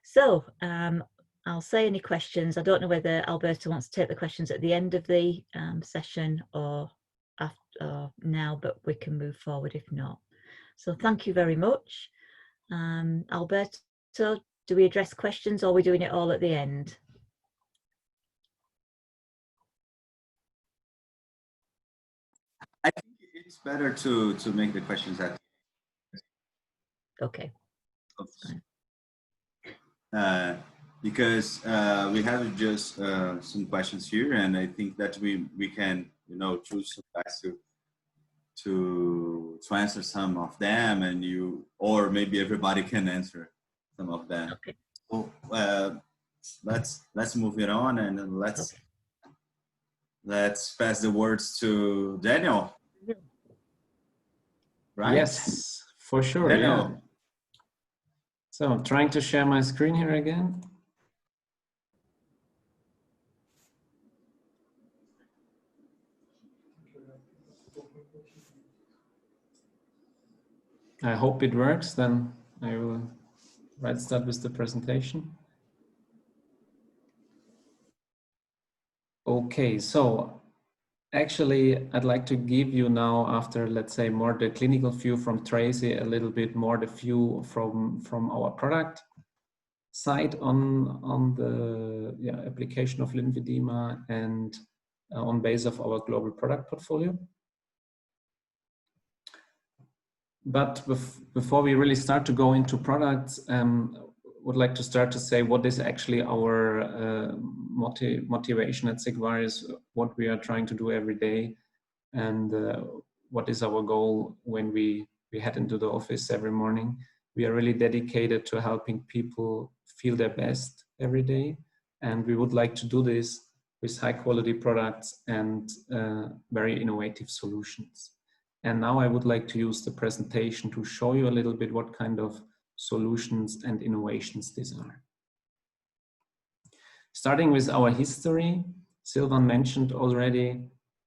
So I'll say any questions. I don't know whether Alberto wants to take the questions at the end of the session or after now, but we can move forward if not. So thank you very much. Alberto, do we address questions or are we doing it all at the end? I think it's better to make the questions at okay. Because we have just some questions here, and I think that we can choose some guys to answer some of them, and or maybe everybody can answer some of them. Okay. So let's move it on, and then let's pass the words to Daniel. Right? Yes, for sure. Daniel. Yeah. So I'm trying to share my screen here again. I hope it works, then I will start with the presentation. Okay, so actually I'd like to give you now, after let's say more the clinical view from Tracy, a little bit more the view from our product side on the application of lymphedema and on base of our global product portfolio. But before we really start to go into products, would like to start to say what is actually our motivation at Sigvaris, what we are trying to do every day, and what is our goal when we head into the office every morning. We are really dedicated to helping people feel their best every day, and we would like to do this with high quality products and very innovative solutions. And now I would like to use the presentation to show you a little bit what kind of solutions and innovations these are. Starting with our history, Silvan mentioned already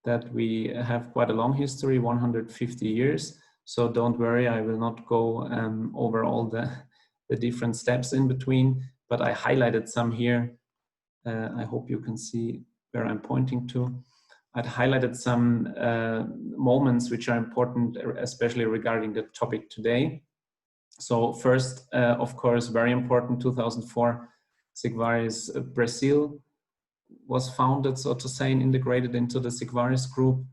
that we have quite a long history, 150 years. So don't worry, I will not go over all the different steps in between, but I highlighted some here. I hope you can see where I'm pointing to. I'd highlighted some moments which are important, especially regarding the topic today. So first, of course, very important, 2004, Sigvaris Brazil was founded, so to say, and integrated into the Sigvaris group.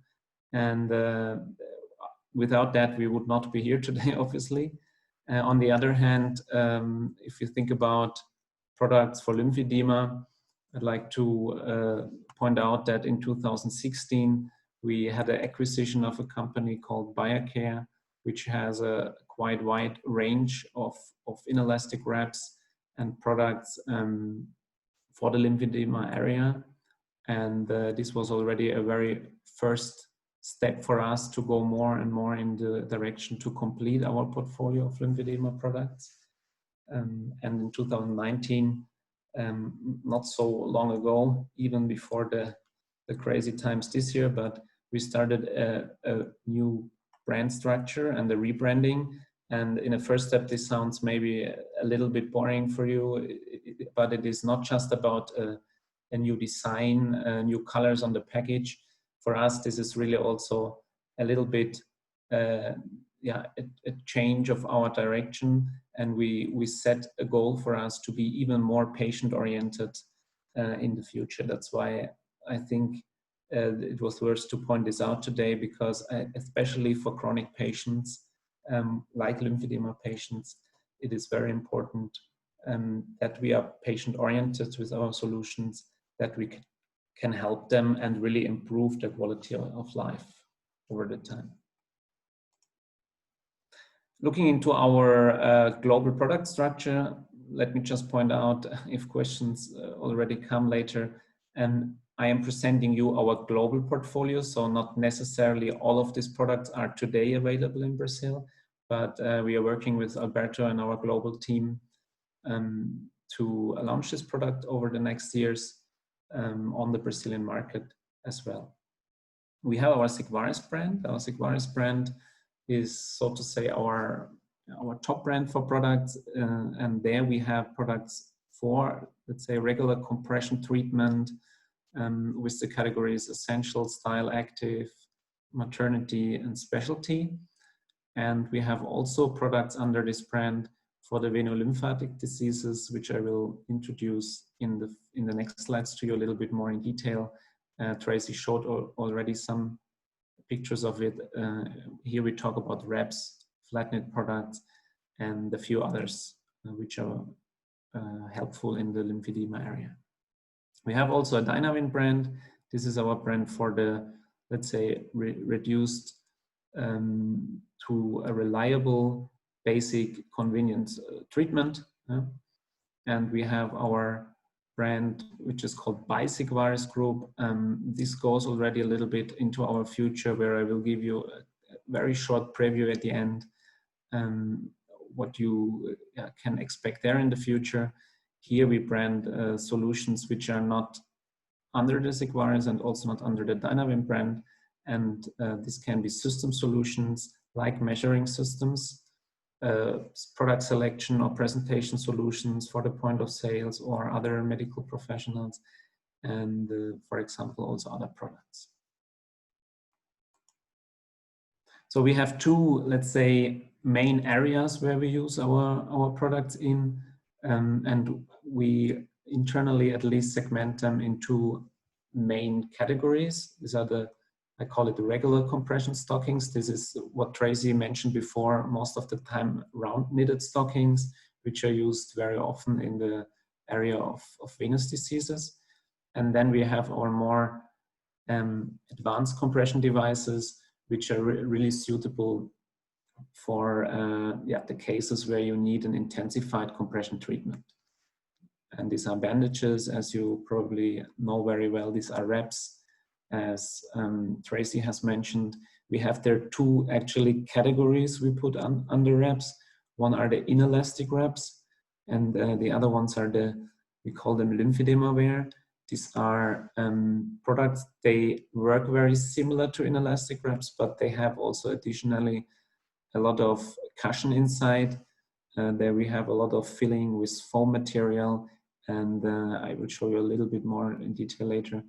And without that, we would not be here today, obviously. On the other hand, if you think about products for lymphedema, I'd like to point out that in 2016, we had an acquisition of a company called BioCare, which has a quite wide range of inelastic wraps and products for the lymphedema area. And this was already a very first step for us to go more and more in the direction to complete our portfolio of lymphedema products. And in 2019, not so long ago, even before the crazy times this year, but we started a new brand structure and the rebranding. And in a first step, this sounds maybe a little bit boring for you, but it is not just about a new design, new colors on the package. For us, this is really also a little bit, a change of our direction. And we set a goal for us to be even more patient-oriented in the future. That's why I think it was worth to point this out today, because especially for chronic patients, like lymphedema patients, it is very important that we are patient-oriented with our solutions, that we can help them and really improve their quality of life over the time. Looking into our global product structure, let me just point out, if questions already come later, I am presenting you our global portfolio, so not necessarily all of these products are today available in Brazil, but we are working with Alberto and our global team to launch this product over the next years on the Brazilian market as well. We have our Sigvaris brand. Our Sigvaris brand is, so to say, our top brand for products, and there we have products for, let's say, regular compression treatment with the categories essential, style, active, maternity, and specialty. And we have also products under this brand for the venolymphatic diseases, which I will introduce in the next slides to you a little bit more in detail. Tracy showed already some pictures of it. Here we talk about reps, flat knit products, and a few others which are helpful in the lymphedema area. We have also a Dynavin brand. This is our brand for the, let's say, reduced to a reliable, basic, convenient treatment. And we have our brand, which is called by Sigvaris Group. This goes already a little bit into our future, where I will give you a very short preview at the end, what you can expect there in the future. Here we brand solutions which are not under the Sigvaris and also not under the Dynavin brand. And this can be system solutions like measuring systems, product selection or presentation solutions for the point of sales or other medical professionals, and for example, also other products. So we have two, let's say, main areas where we use our products in, and we internally at least segment them into main categories. These are the, I call it the regular compression stockings. This is what Tracy mentioned before, most of the time round knitted stockings, which are used very often in the area of venous diseases. And then we have our more advanced compression devices, which are really suitable for the cases where you need an intensified compression treatment. And these are bandages, as you probably know very well. These are reps, as Tracy has mentioned. We have there two actually categories we put under reps. One are the inelastic reps, and the other ones are we call them lymphedema wear. These are products, they work very similar to inelastic reps, but they have also additionally a lot of cushion inside. There we have a lot of filling with foam material, and I will show you a little bit more in detail later,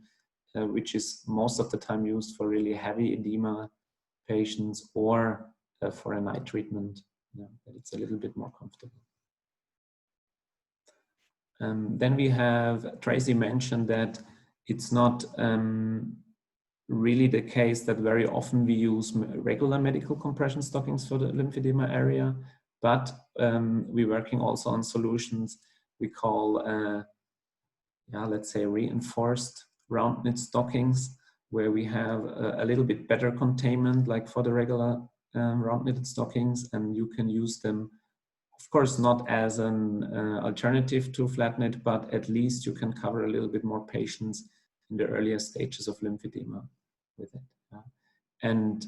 which is most of the time used for really heavy edema patients or for a night treatment. It's a little bit more comfortable. Then we have, Tracy mentioned that it's not really the case that very often we use regular medical compression stockings for the lymphedema area, but we're working also on solutions we call, let's say, reinforced round knit stockings, where we have a little bit better containment, like for the regular round knitted stockings, and you can use them of course not as an alternative to flatten, but at least you can cover a little bit more patients in the earlier stages of lymphedema with it. And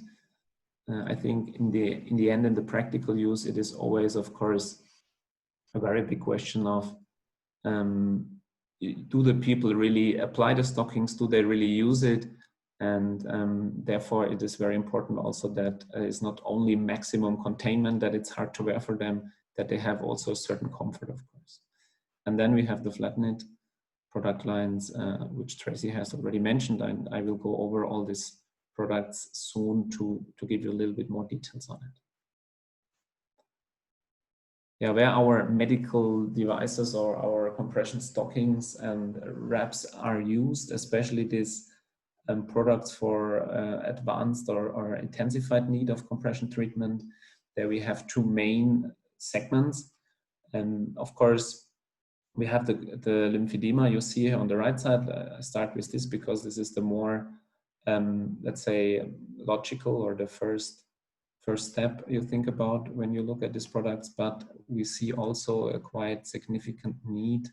I think in the end, in the practical use, it is always, of course, a very big question of do the people really apply the stockings? Do they really use it? And therefore, it is very important also that it's not only maximum containment, that it's hard to wear for them, that they have also a certain comfort, of course. And then we have the flattened product lines, which Tracy has already mentioned, and I will go over all these products soon to give you a little bit more details on it. Yeah, where our medical devices or our compression stockings and wraps are used, especially these products for advanced or intensified need of compression treatment. There we have two main segments. And of course, we have the lymphedema you see here on the right side. I start with this because this is the more, let's say, logical or the first step you think about when you look at these products. But we see also a quite significant need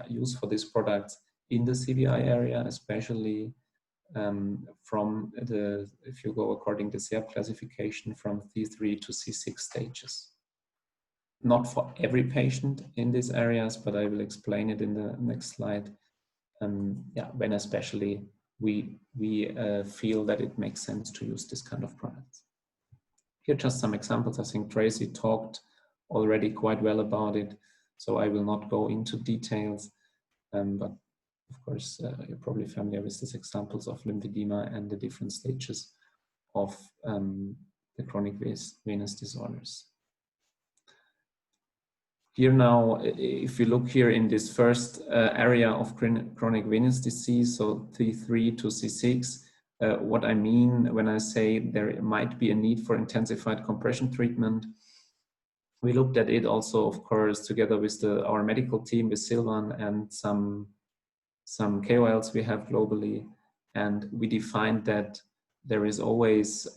use for these products in the CVI area, especially from if you go according to SERP classification, from C3 to C6 stages. Not for every patient in these areas, but I will explain it in the next slide. When especially we feel that it makes sense to use this kind of products. Here are just some examples. I think Tracy talked already quite well about it, so I will not go into details. But of course, you're probably familiar with these examples of lymphedema and the different stages of the chronic venous disorders. Here now, if you look here in this first area of chronic venous disease, so C3 to C6, what I mean when I say there might be a need for intensified compression treatment, we looked at it also, of course, together with our medical team, with Silvan and some KOLs we have globally, and we defined that there is always,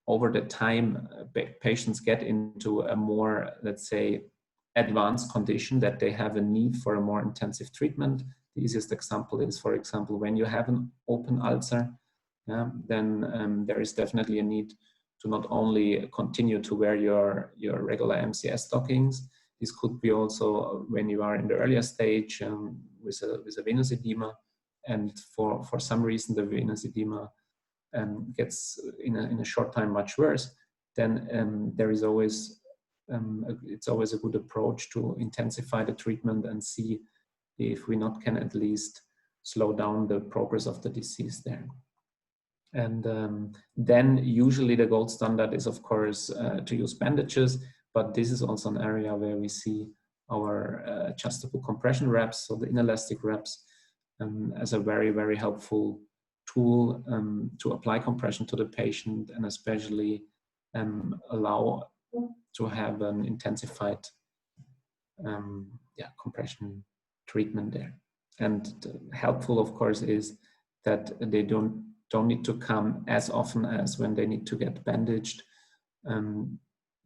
over the time, patients get into a more, let's say, advanced condition that they have a need for a more intensive treatment. The easiest example is, for example, when you have an open ulcer, then there is definitely a need to not only continue to wear your regular MCS stockings. This could be also when you are in the earlier stage with a venous edema, and for some reason the venous edema gets in a short time much worse. Then there is always it's always a good approach to intensify the treatment and see if we not can at least slow down the progress of the disease there. And then usually the gold standard is, of course, to use bandages, but this is also an area where we see our adjustable compression wraps, so the inelastic wraps, as a very, very helpful tool to apply compression to the patient, and especially allow to have an intensified compression treatment there. And helpful, of course, is that they don't need to come as often as when they need to get bandaged.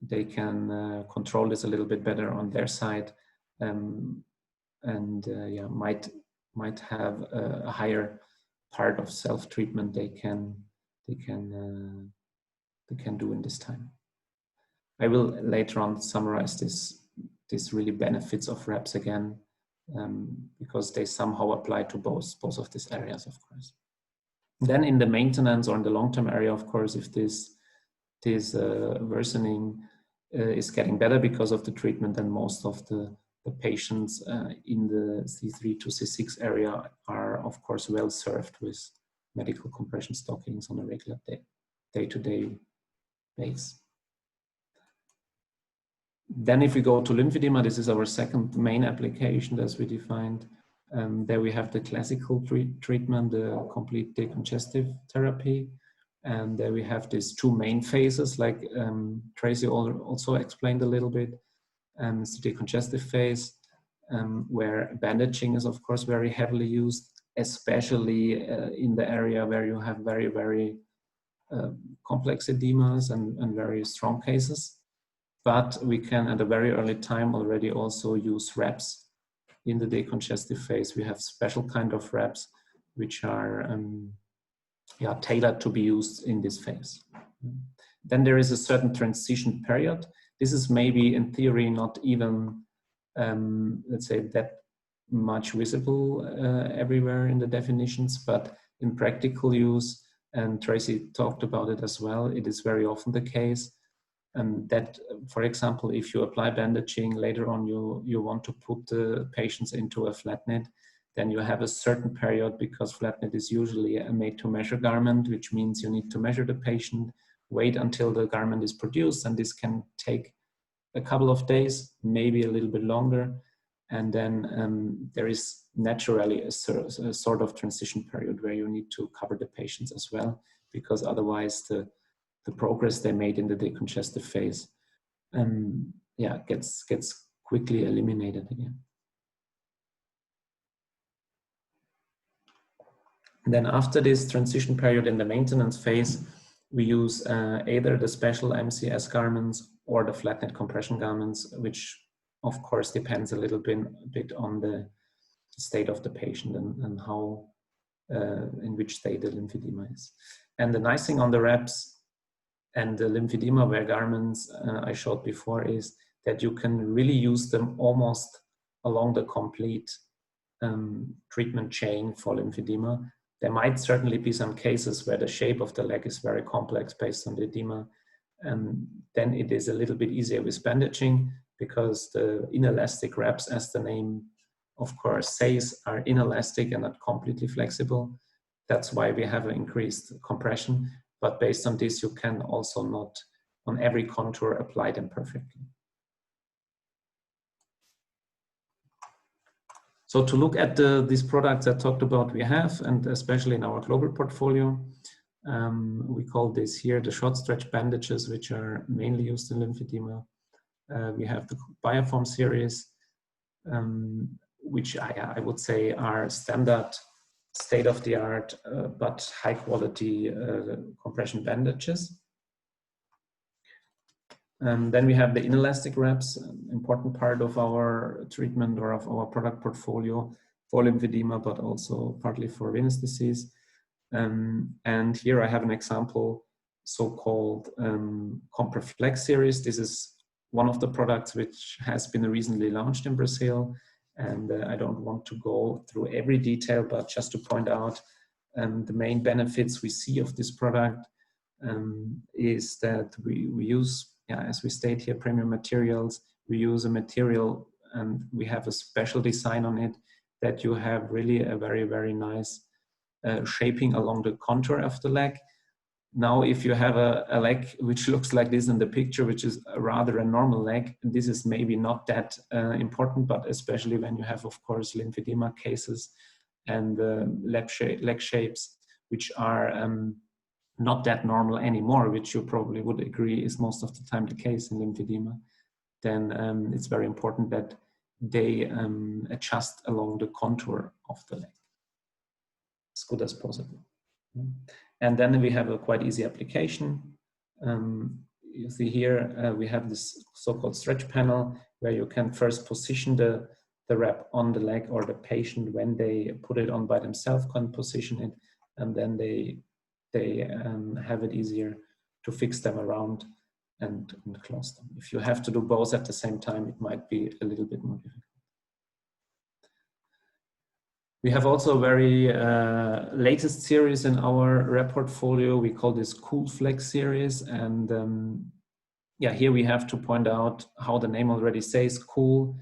They can control this a little bit better on their side, might have a higher part of self-treatment they can do in this time. I will later on summarize this really benefits of wraps again, because they somehow apply to both of these areas, of course. Then in the maintenance or in the long-term area, of course, if this worsening is getting better because of the treatment, then most of the patients in the C3 to C6 area are, of course, well served with medical compression stockings on a regular day-to-day basis. Then if we go to lymphedema, this is our second main application as we defined. There we have the classical treatment, the complete decongestive therapy. And there we have these two main phases, like Tracy also explained a little bit. It's the decongestive phase, where bandaging is, of course, very heavily used, especially in the area where you have very, very complex edemas and very strong cases. but we can at a very early time already also use wraps in the decongestive phase. We have special kind of wraps which are tailored to be used in this phase. Then there is a certain transition period. This is maybe in theory not even, let's say, that much visible everywhere in the definitions, but in practical use, and Tracy talked about it as well, it is very often the case that, for example, if you apply bandaging, later on you want to put the patients into a flatnet, then you have a certain period, because flatnet is usually a made-to-measure garment, which means you need to measure the patient, wait until the garment is produced, and this can take a couple of days, maybe a little bit longer. And then there is naturally a sort of transition period where you need to cover the patients as well, because otherwise the progress they made in the decongestive phase gets quickly eliminated again. And then after this transition period in the maintenance phase, we use either the special Mcs garments or the flatnet compression garments, which of course depends a little bit on the state of the patient and how, in which state the lymphedema is. And the nice thing on the wraps and the lymphedema wear garments I showed before is that you can really use them almost along the complete treatment chain for lymphedema. There might certainly be some cases where the shape of the leg is very complex based on the edema. Then it is a little bit easier with bandaging, because the inelastic wraps, as the name of course says, are inelastic and not completely flexible. That's why we have an increased compression. But based on this, you can also not on every contour apply them perfectly. So to look at these products I talked about we have, and especially in our global portfolio, we call this here the short stretch bandages, which are mainly used in lymphedema. We have the Bioform series, which I would say are standard state-of-the-art but high-quality compression bandages. Then we have the inelastic wraps, an important part of our treatment or of our product portfolio for lymphedema, but also partly for venous disease. And here I have an example, so-called CompreFlex series. This is one of the products which has been recently launched in Brazil. And I don't want to go through every detail, but just to point out the main benefits we see of this product is that we use, as we state here, premium materials. We use a material and we have a special design on it that you have really a very, very nice shaping along the contour of the leg. Now, if you have a leg which looks like this in the picture, which is rather a normal leg, this is maybe not that important, but especially when you have, of course, lymphedema cases and leg shapes, which are not that normal anymore, which you probably would agree is most of the time the case in lymphedema, then it's very important that they adjust along the contour of the leg as good as possible. And then we have a quite easy application. You see here, we have this so-called stretch panel where you can first position the wrap on the leg, or the patient, when they put it on by themselves, can position it, and then they have it easier to fix them around and close them. If you have to do both at the same time, it might be a little bit more difficult. We have also a very latest series in our wrap portfolio. We call this CoolFlex series. And here we have to point out how the name already says. Cool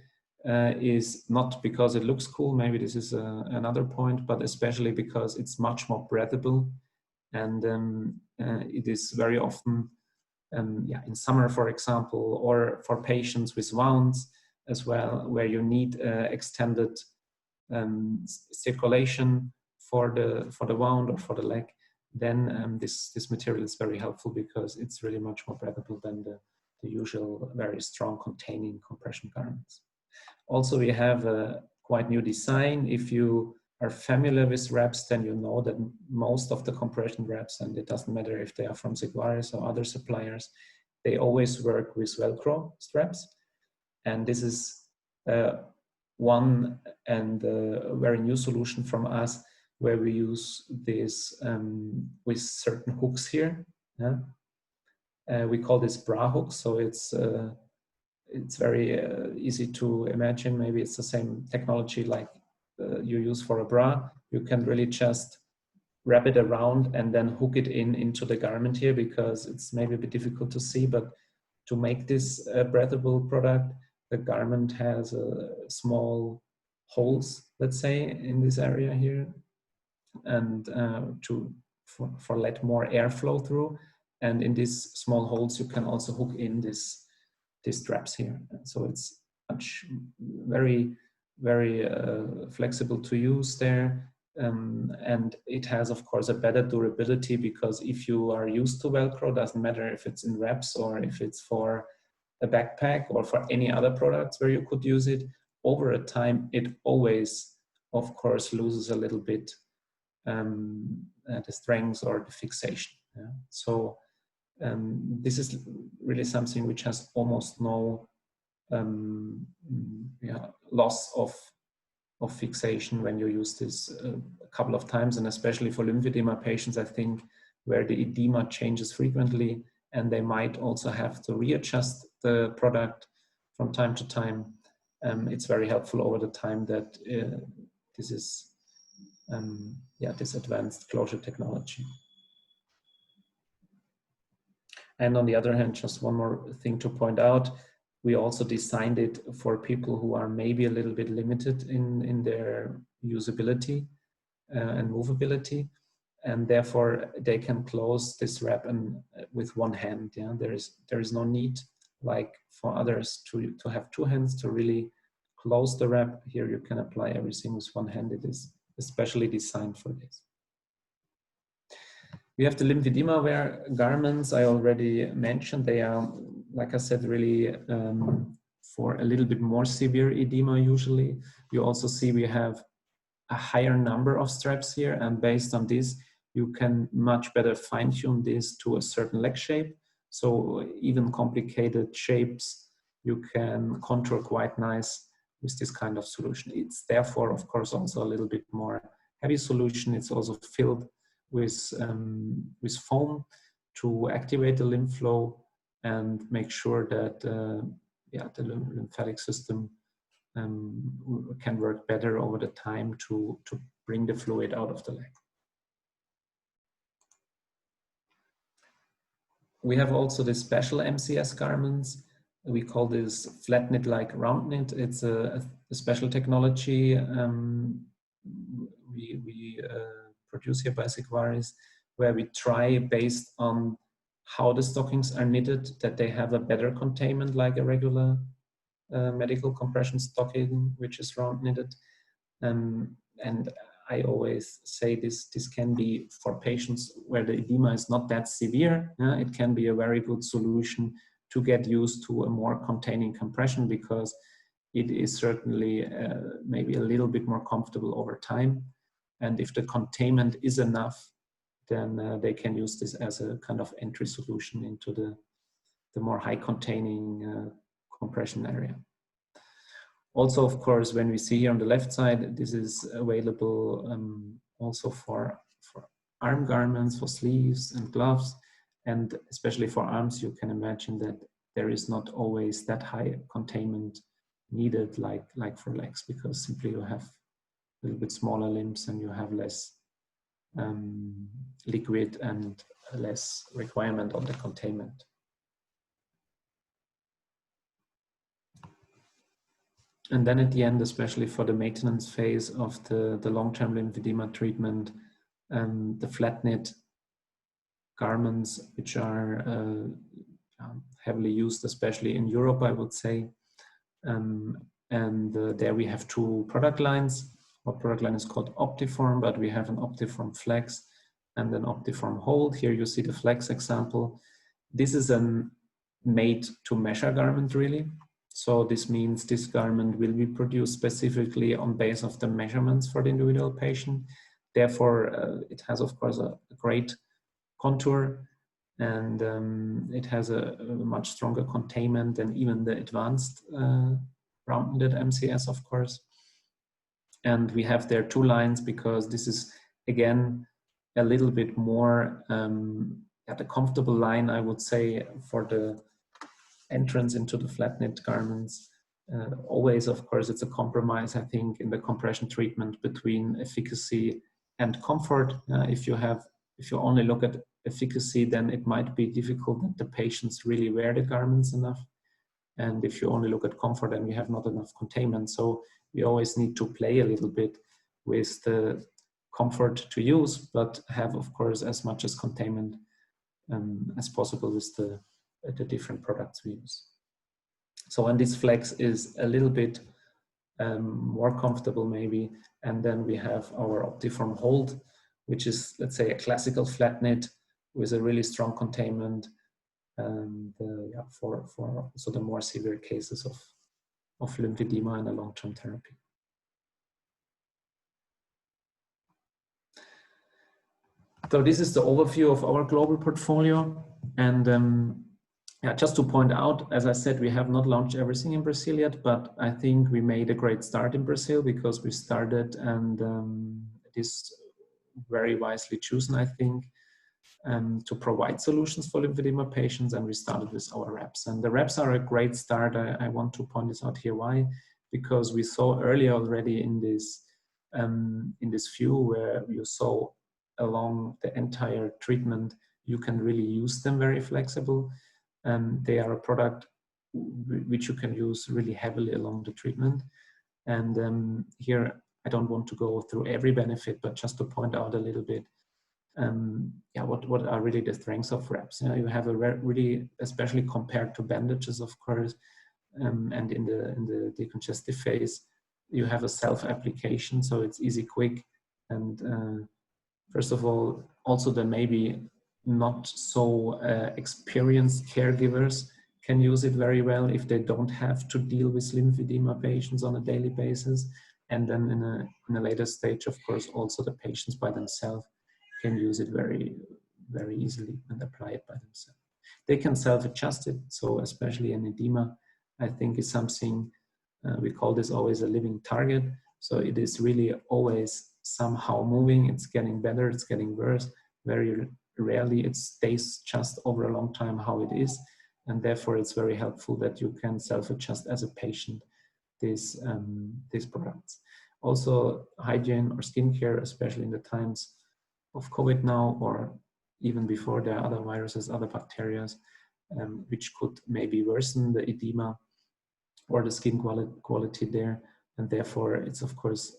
is not because it looks cool, maybe this is another point, but especially because it's much more breathable. And it is very often, in summer, for example, or for patients with wounds as well, where you need extended circulation for the wound or for the leg, then this material is very helpful because it's really much more breathable than the usual very strong containing compression garments. Also, we have a quite new design. If you are familiar with wraps, then you know that most of the compression wraps, and it doesn't matter if they are from Sigvaris or other suppliers, they always work with Velcro straps. And this is one and a very new solution from us, where we use this with certain hooks here. Yeah? We call this bra hooks, so it's very easy to imagine. Maybe it's the same technology like you use for a bra. You can really just wrap it around and then hook it into the garment here, because it's maybe a bit difficult to see, but to make this breathable product, the garment has small holes, let's say, in this area here, and for let more airflow through. And in these small holes, you can also hook in these straps here. So it's very flexible to use there. And it has, of course, a better durability, because if you are used to Velcro, doesn't matter if it's in wraps or if it's for a backpack or for any other products where you could use it, over a time, it always, of course, loses a little bit the strength or the fixation. Yeah? So this is really something which has almost no loss of fixation when you use this a couple of times, and especially for lymphedema patients, I think, where the edema changes frequently and they might also have to readjust the product from time to time. It's very helpful over the time that this is this advanced closure technology. And on the other hand, just one more thing to point out, we also designed it for people who are maybe a little bit limited in their usability and movability, and therefore they can close this wrap with one hand. Yeah, there is no need, like for others, to have two hands to really close the wrap. Here you can apply everything with one hand. It is especially designed for this. We have the lymphedema wear garments. I already mentioned they are, like I said, really for a little bit more severe edema usually. You also see we have a higher number of straps here, and based on this, you can much better fine-tune this to a certain leg shape. So even complicated shapes, you can contour quite nice with this kind of solution. It's therefore, of course, also a little bit more heavy solution. It's also filled with foam to activate the lymph flow and make sure that the lymphatic system can work better over the time to bring the fluid out of the leg. We have also the special Mcs garments. We call this flat knit like round knit. It's a special technology we produce here by Sigvaris, where we try, based on how the stockings are knitted, that they have a better containment like a regular medical compression stocking, which is round knitted. And I always say this can be for patients where the edema is not that severe. It can be a very good solution to get used to a more containing compression, because it is certainly maybe a little bit more comfortable over time. And if the containment is enough, then they can use this as a kind of entry solution into the more high containing compression area. Also, of course, when we see here on the left side, this is available also for arm garments, for sleeves and gloves. And especially for arms, you can imagine that there is not always that high containment needed like for legs, because simply you have a little bit smaller limbs and you have less liquid and less requirement on the containment. And then at the end, especially for the maintenance phase of the long-term lymphedema treatment, the flat knit garments, which are heavily used, especially in Europe, I would say. There we have two product lines. Our product line is called Optiform, but we have an Optiform Flex and an Optiform Hold. Here you see the Flex example. This is a made-to-measure garment, really. So this means this garment will be produced specifically on base of the measurements for the individual patient. Therefore, it has, of course, a great contour and it has a much stronger containment than even the advanced round-ended MCS, of course. And we have there 2 lines because this is, again, a little bit more at a comfortable line, I would say, for the entrance into the flat knit garments. Always, of course, it's a compromise, I think, in the compression treatment between efficacy and comfort. If you only look at efficacy, then it might be difficult that the patients really wear the garments enough. And if you only look at comfort, then we have not enough containment. So we always need to play a little bit with the comfort to use, but have, of course, as much as containment as possible with the different products we use. So, and this flex is a little bit more comfortable maybe. And then we have our Optiform Hold, which is, let's say, a classical flat knit with a really strong containment, and for also the more severe cases of lymphedema and a long-term therapy. So this is the overview of our global portfolio. And just to point out, as I said, we have not launched everything in Brazil yet, but I think we made a great start in Brazil because we started, and it is very wisely chosen, I think, to provide solutions for lymphedema patients, and we started with our reps. And the reps are a great start. I want to point this out here. Why? Because we saw earlier already in this view where you saw along the entire treatment, you can really use them very flexible. They are a product which you can use really heavily along the treatment. And here, I don't want to go through every benefit, but just to point out a little bit, what are really the strengths of reps? You have a really, especially compared to bandages, of course, and in the decongestive phase, you have a self-application, so it's easy, quick, and first of all, also the maybe not so experienced caregivers can use it very well if they don't have to deal with lymphedema patients on a daily basis. And then in a later stage, of course, also the patients by themselves can use it very, very easily and apply it by themselves. They can self-adjust it. So especially in edema, I think is something, we call this always a living target. So it is really always somehow moving. It's getting better, it's getting worse. Very rarely it stays just over a long time how it is. And therefore it's very helpful that you can self-adjust as a patient these products. Also hygiene or skincare, especially in the times of COVID now, or even before, there are other viruses, other bacteria, which could maybe worsen the edema or the skin quality there. And therefore it's of course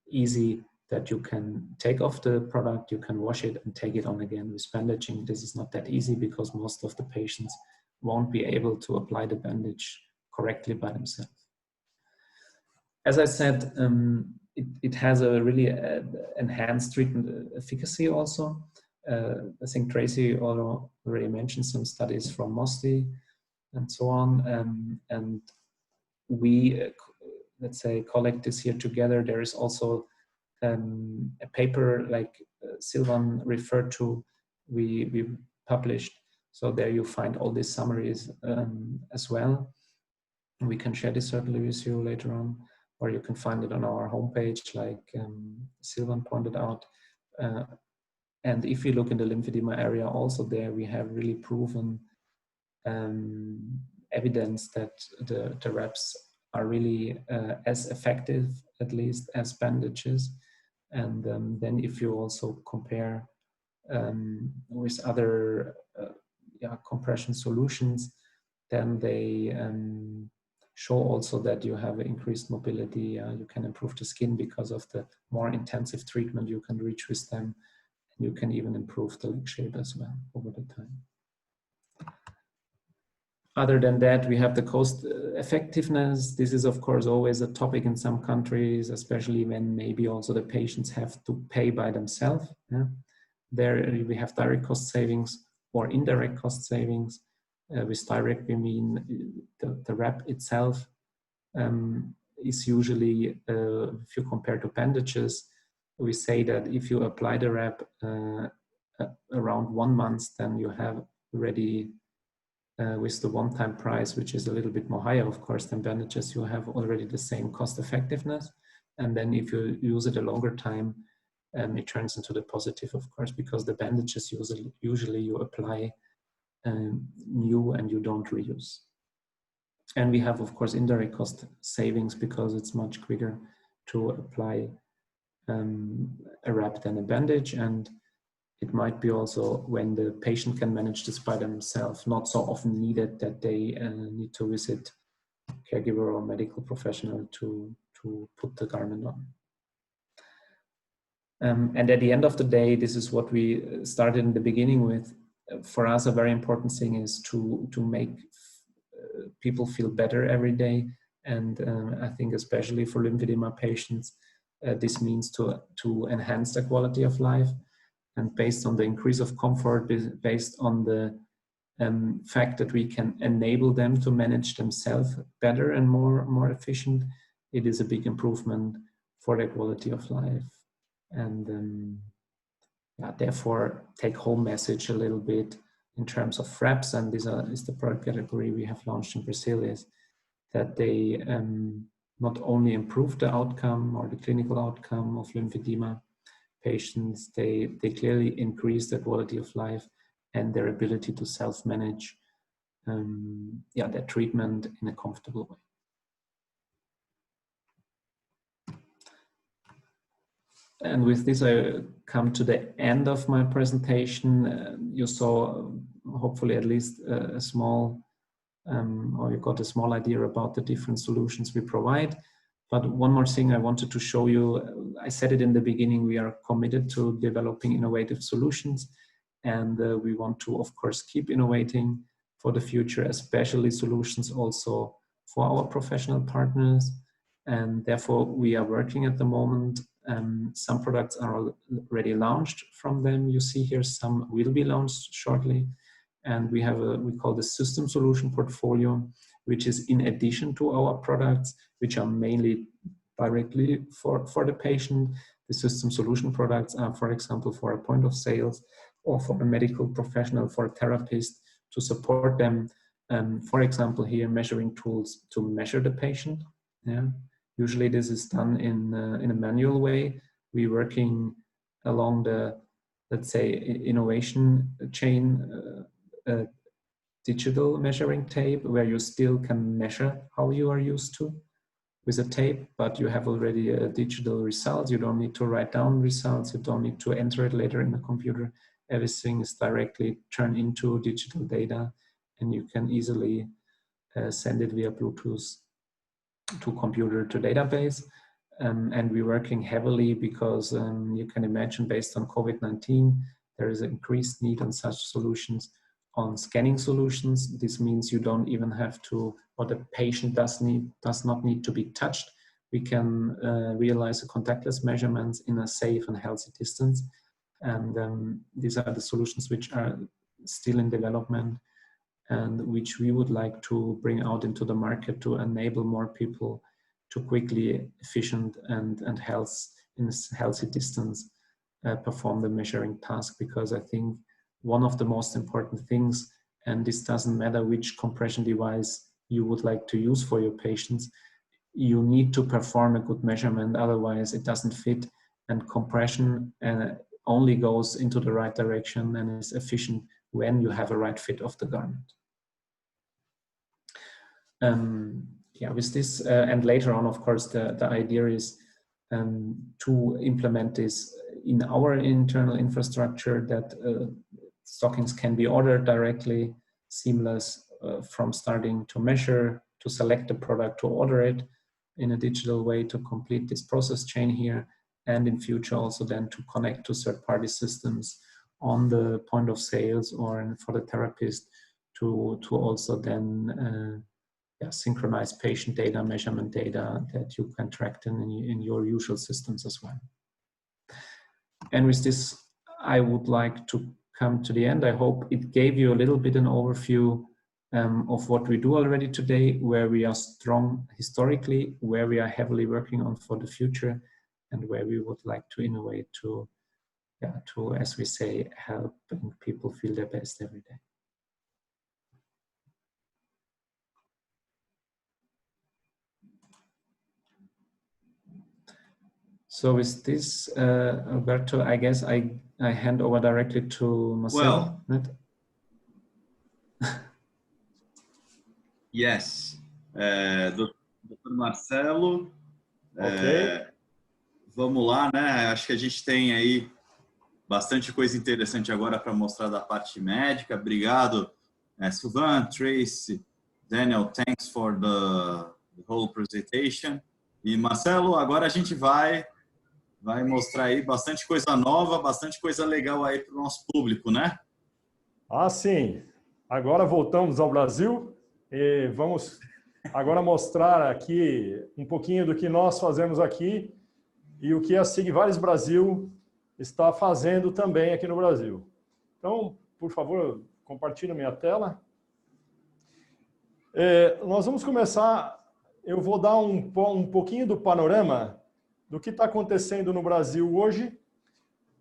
easy that you can take off the product, you can wash it and take it on again with bandaging. This is not that easy because most of the patients won't be able to apply the bandage correctly by themselves. As I said, it has a really enhanced treatment efficacy also. I think Tracy already mentioned some studies from Mosley and so on. And we, let's say, collect this here together. There is also a paper like Silvan referred to, we published. So there you find all these summaries as well. We can share this certainly with you later on, or you can find it on our homepage like Silvan pointed out. And if you look in the lymphedema area also there, we have really proven evidence that the reps are really as effective, at least, as bandages. And then if you also compare with other compression solutions, then they show also that you have increased mobility. You can improve the skin because of the more intensive treatment you can reach with them. You can even improve the leg shape as well over the time. Other than that, we have the cost effectiveness. This is, of course, always a topic in some countries, especially when maybe also the patients have to pay by themselves. Yeah? There we have direct cost savings or indirect cost savings. With direct, we mean the wrap itself is usually, if you compare to bandages, we say that if you apply the wrap around 1 month, then you have already with the one-time price, which is a little bit more higher, of course, than bandages, you have already the same cost effectiveness. And then if you use it a longer time, it turns into the positive, of course, because the bandages usually you apply new and you don't reuse. And we have, of course, indirect cost savings because it's much quicker to apply a wrap than a bandage. And it might be also when the patient can manage this by themselves, not so often needed that they need to visit caregiver or medical professional to put the garment on. And at the end of the day, this is what we started in the beginning with. For us, a very important thing is to make people feel better every day. And I think especially for lymphedema patients, this means to enhance the quality of life. And based on the increase of comfort, based on the fact that we can enable them to manage themselves better and more efficient, it is a big improvement for their quality of life. And yeah, therefore, take-home message a little bit in terms of wraps, and this is the product category we have launched in Brazil, is that they not only improve the outcome or the clinical outcome of lymphedema patients, they clearly increase their quality of life and their ability to self-manage their treatment in a comfortable way. And with this, I come to the end of my presentation. You saw, hopefully, at least a small, or you got a small idea about the different solutions we provide. But one more thing I wanted to show you, I said it in the beginning, we are committed to developing innovative solutions. And we want to, of course, keep innovating for the future, especially solutions also for our professional partners. And therefore, we are working at the moment. Some products are already launched from them. You see here, some will be launched shortly. And we have we call the system solution portfolio, which is in addition to our products, which are mainly directly for the patient. The system solution products are, for example, for a point of sales or for a medical professional, for a therapist to support them. For example, here, measuring tools to measure the patient. Yeah. Usually this is done in a manual way. We're working along the, let's say, innovation chain, digital measuring tape, where you still can measure how you are used to with a tape, but you have already a digital result. You don't need to write down results. You don't need to enter it later in the computer. Everything is directly turned into digital data, and you can easily send it via Bluetooth to computer to database. And we're working heavily because you can imagine, based on COVID-19, there is an increased need on such solutions, on scanning solutions. This means you don't even have to, or the patient does not need to be touched. We can realize the contactless measurements in a safe and healthy distance. And these are the solutions which are still in development and which we would like to bring out into the market to enable more people to quickly, efficient and in a healthy distance perform the measuring task. Because I think one of the most important things, and this doesn't matter which compression device you would like to use for your patients, you need to perform a good measurement, otherwise it doesn't fit. And compression only goes into the right direction and is efficient when you have a right fit of the garment. With this, and later on, of course, the idea is to implement this in our internal infrastructure, that stockings can be ordered directly, seamless, from starting to measure, to select the product, to order it in a digital way, to complete this process chain here, and in future also then to connect to third-party systems on the point of sales or for the therapist to also then synchronize patient data, measurement data that you can track in your usual systems as well. And with this, I would like to come to the end. I hope it gave you a little bit an overview of what we do already today, where we are strong historically, where we are heavily working on for the future, and where we would like to innovate to, as we say, help people feel their best every day. So with this, Alberto, I guess I hand over directly to Marcelo. Well, yes. Dr. Marcelo, vamos lá, né? Acho que a gente tem aí bastante coisa interessante agora para mostrar da parte médica. Obrigado, Sylvain, Tracy, Daniel, thanks for the whole presentation. E Marcelo, agora a gente vai mostrar aí bastante coisa nova, bastante coisa legal aí para o nosso público, né? Ah, sim. Agora voltamos ao Brasil e vamos agora mostrar aqui um pouquinho do que nós fazemos aqui e o que a Sigvaris Brasil está fazendo também aqui no Brasil. Então, por favor, compartilhe minha tela. Nós vamos começar, eu vou dar um pouquinho do panorama do que está acontecendo no Brasil hoje,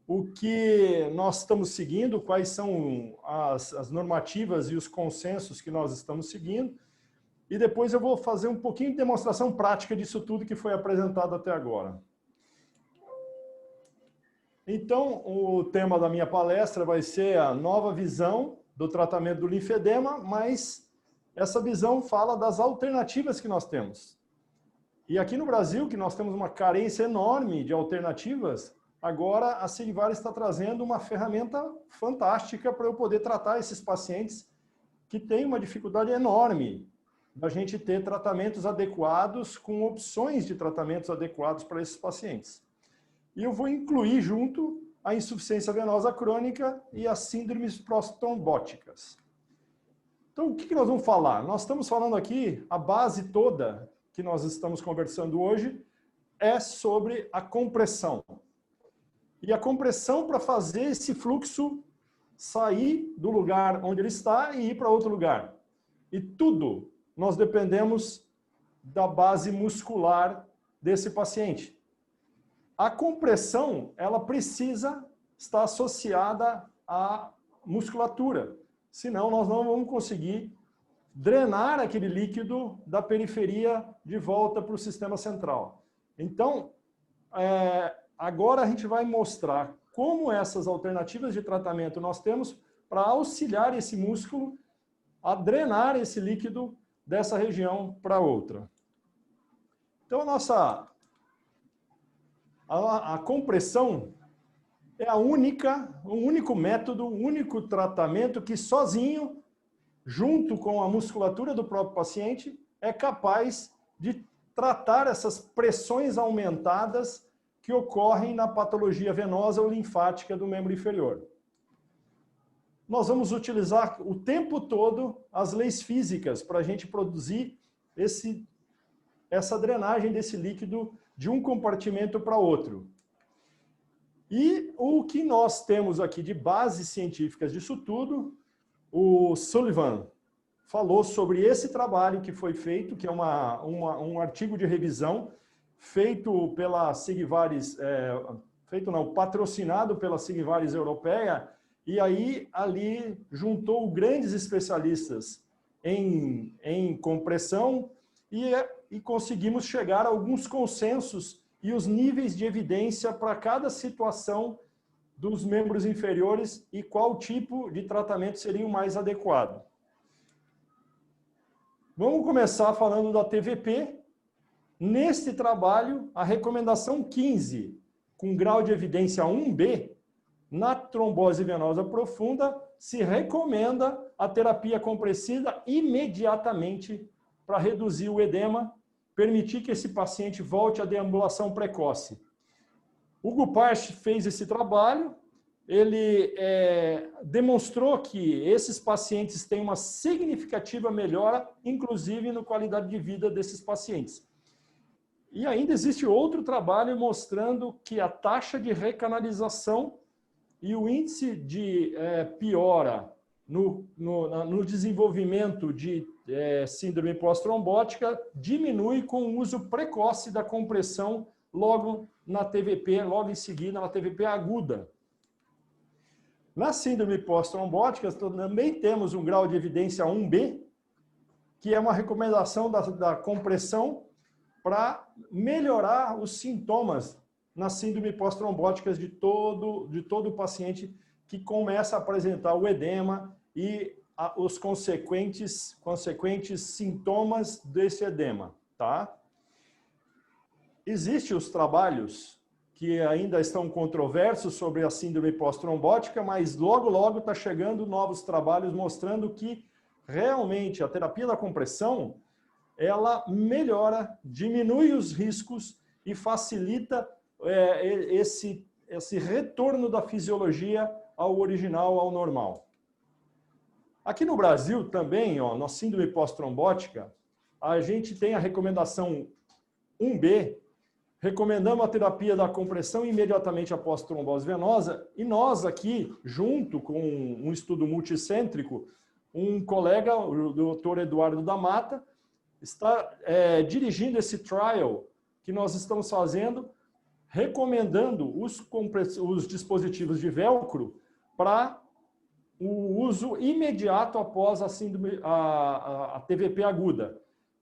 o que nós estamos seguindo, quais são as normativas e os consensos que nós estamos seguindo, e depois eu vou fazer um pouquinho de demonstração prática disso tudo que foi apresentado até agora. Então, o tema da minha palestra vai ser a nova visão do tratamento do linfedema, mas essa visão fala das alternativas que nós temos. E aqui no Brasil, que nós temos uma carência enorme de alternativas, agora a Sigvaris está trazendo uma ferramenta fantástica para eu poder tratar esses pacientes que têm uma dificuldade enorme da gente ter tratamentos adequados, com opções de tratamentos adequados para esses pacientes. E eu vou incluir junto a insuficiência venosa crônica e as síndromes prostrombóticas. Então, o que nós vamos falar? Nós estamos falando aqui, a base toda que nós estamos conversando hoje é sobre a compressão. E a compressão para fazer esse fluxo sair do lugar onde ele está e ir para outro lugar. E tudo nós dependemos da base muscular desse paciente. A compressão, ela precisa estar associada à musculatura, senão nós não vamos conseguir drenar aquele líquido da periferia de volta para o sistema central. Então, agora a gente vai mostrar como essas alternativas de tratamento nós temos para auxiliar esse músculo a drenar esse líquido dessa região para outra. Então, a compressão é o único método, o único tratamento que sozinho, junto com a musculatura do próprio paciente, é capaz de tratar essas pressões aumentadas que ocorrem na patologia venosa ou linfática do membro inferior. Nós vamos utilizar o tempo todo as leis físicas para a gente produzir essa drenagem desse líquido de um compartimento para outro. E o que nós temos aqui de bases científicas disso tudo, o Sullivan falou sobre esse trabalho que foi feito, que é um artigo de revisão feito pela Sigvaris, patrocinado pela Sigvaris Europeia, e aí ali juntou grandes especialistas em compressão e conseguimos chegar a alguns consensos e os níveis de evidência para cada situação dos membros inferiores e qual tipo de tratamento seria o mais adequado. Vamos começar falando da TVP. Neste trabalho, a recomendação 15, com grau de evidência 1B, na trombose venosa profunda, se recomenda a terapia compressiva imediatamente para reduzir o edema, permitir que esse paciente volte à deambulação precoce. O Gupart fez esse trabalho, ele demonstrou que esses pacientes têm uma significativa melhora, inclusive na qualidade de vida desses pacientes. E ainda existe outro trabalho mostrando que a taxa de recanalização e o índice de piora no desenvolvimento de síndrome pós-trombótica diminui com o uso precoce da compressão logo na TVP, logo em seguida na TVP aguda. Na síndrome pós-trombótica também temos um grau de evidência 1B, que é uma recomendação da compressão para melhorar os sintomas na síndrome pós-trombótica de todo o paciente que começa a apresentar o edema e os consequentes sintomas desse edema, tá? Existem os trabalhos que ainda estão controversos sobre a síndrome pós-trombótica, mas logo está chegando novos trabalhos mostrando que realmente a terapia da compressão, ela melhora, diminui os riscos e facilita esse retorno da fisiologia ao original, ao normal. Aqui no Brasil também, ó, na síndrome pós-trombótica, a gente tem a recomendação 1B, recomendamos a terapia da compressão imediatamente após trombose venosa, e nós aqui, junto com um estudo multicêntrico, um colega, o Dr. Eduardo da Mata, está dirigindo esse trial que nós estamos fazendo, recomendando os dispositivos de velcro para o uso imediato após a TVP aguda.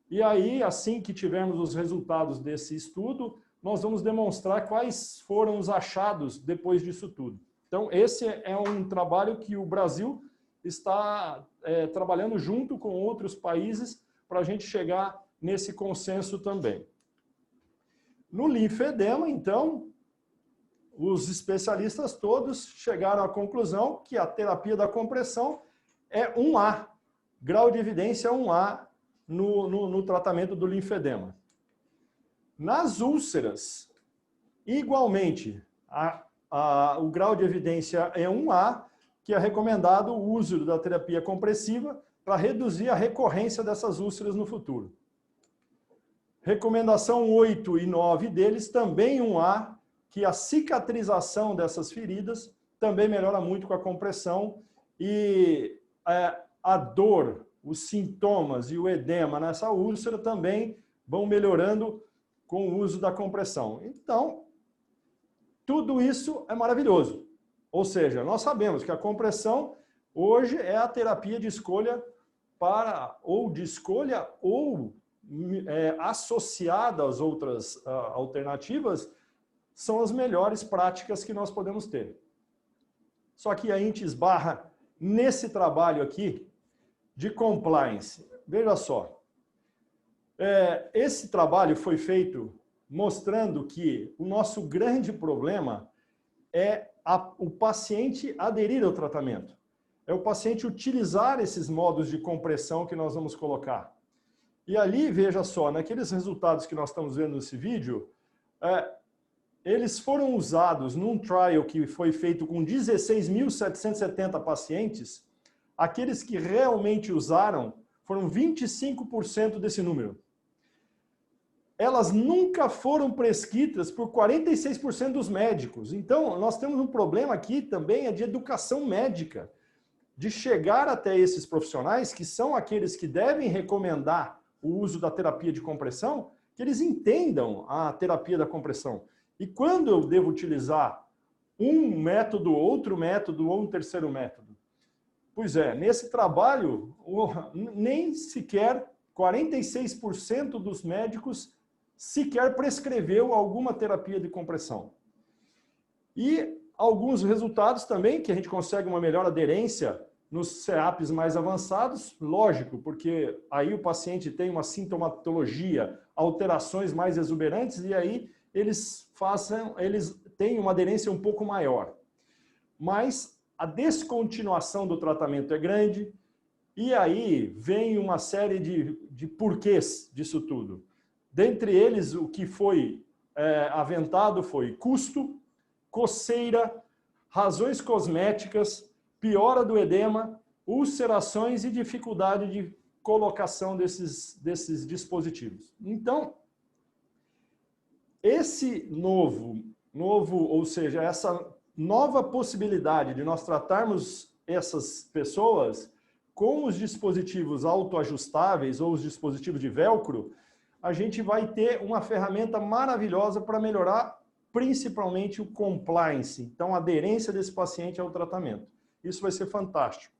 E aí, assim que tivermos os resultados desse estudo, nós vamos demonstrar quais foram os achados depois disso tudo. Então, esse é um trabalho que o Brasil está trabalhando junto com outros países para a gente chegar nesse consenso também. No linfedema, então, os especialistas todos chegaram à conclusão que a terapia da compressão é 1A, grau de evidência 1A no tratamento do linfedema. Nas úlceras, igualmente, o grau de evidência é 1A, que é recomendado o uso da terapia compressiva para reduzir a recorrência dessas úlceras no futuro. Recomendação 8 e 9 deles, também 1A, que a cicatrização dessas feridas também melhora muito com a compressão e a dor, os sintomas e o edema nessa úlcera também vão melhorando com o uso da compressão. Então, tudo isso é maravilhoso. Ou seja, nós sabemos que a compressão hoje é a terapia de escolha ou associada às outras alternativas, são as melhores práticas que nós podemos ter. Só que a gente esbarra nesse trabalho aqui de compliance. Veja só, esse trabalho foi feito mostrando que o nosso grande problema é o paciente aderir ao tratamento. É o paciente utilizar esses modos de compressão que nós vamos colocar. E ali, veja só, naqueles resultados que nós estamos vendo nesse vídeo, eles foram usados num trial que foi feito com 16.770 pacientes. Aqueles que realmente usaram foram 25% desse número. Elas nunca foram prescritas por 46% dos médicos. Então, nós temos um problema aqui também de educação médica, de chegar até esses profissionais, que são aqueles que devem recomendar o uso da terapia de compressão, que eles entendam a terapia da compressão. E quando eu devo utilizar um método, outro método ou um terceiro método? Pois é, nesse trabalho, nem sequer 46% dos médicos sequer prescreveu alguma terapia de compressão. E alguns resultados também, que a gente consegue uma melhor aderência nos CEAPs mais avançados, lógico, porque aí o paciente tem uma sintomatologia, alterações mais exuberantes, e aí eles têm uma aderência um pouco maior. Mas a descontinuação do tratamento é grande, e aí vem uma série de porquês disso tudo. Dentre eles, o que foi aventado foi custo, coceira, razões cosméticas, piora do edema, ulcerações e dificuldade de colocação desses dispositivos. Então, esse ou seja, essa nova possibilidade de nós tratarmos essas pessoas com os dispositivos autoajustáveis ou os dispositivos de velcro, a gente vai ter uma ferramenta maravilhosa para melhorar principalmente o compliance, então a aderência desse paciente ao tratamento. Isso vai ser fantástico.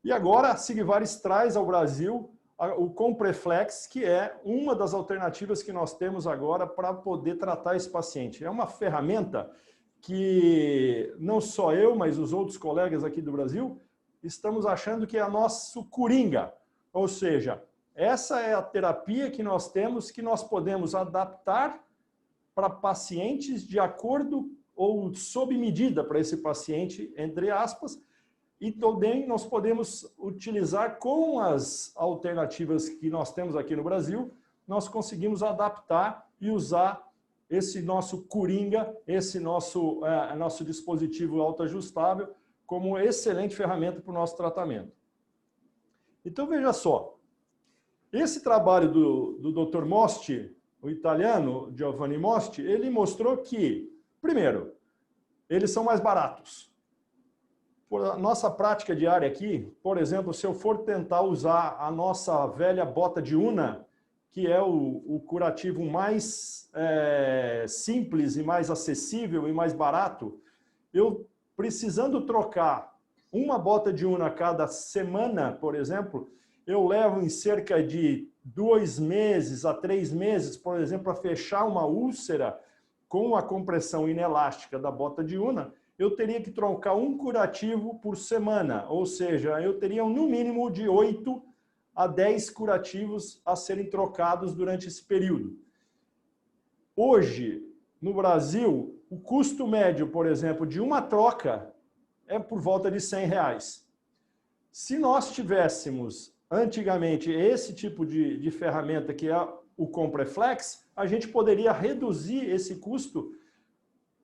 E agora a Sigvaris traz ao Brasil o Compreflex, que é uma das alternativas que nós temos agora para poder tratar esse paciente. É uma ferramenta que não só eu, mas os outros colegas aqui do Brasil, estamos achando que é nosso coringa. Ou seja, essa é a terapia que nós temos, que nós podemos adaptar para pacientes de acordo ou sob medida para esse paciente, entre aspas, e também nós podemos utilizar com as alternativas que nós temos aqui no Brasil, nós conseguimos adaptar e usar esse nosso coringa, esse nosso dispositivo autoajustável, como excelente ferramenta para o nosso tratamento. Então, veja só, esse trabalho do Dr. Mosti, o italiano Giovanni Mosti, ele mostrou que, primeiro, eles são mais baratos. Por a nossa prática diária aqui, por exemplo, se eu for tentar usar a nossa velha bota de Una, que é o curativo mais simples e mais acessível e mais barato, eu precisando trocar uma bota de Una a cada semana, por exemplo, eu levo em cerca de 2 meses a 3 meses, por exemplo, para fechar uma úlcera com a compressão inelástica da bota de Una, eu teria que trocar um curativo por semana, ou seja, eu teria no mínimo de 8 a 10 curativos a serem trocados durante esse período. Hoje, no Brasil, o custo médio, por exemplo, de uma troca é por volta de R$100. Se nós tivéssemos antigamente esse tipo de ferramenta, que é o Compreflex, a gente poderia reduzir esse custo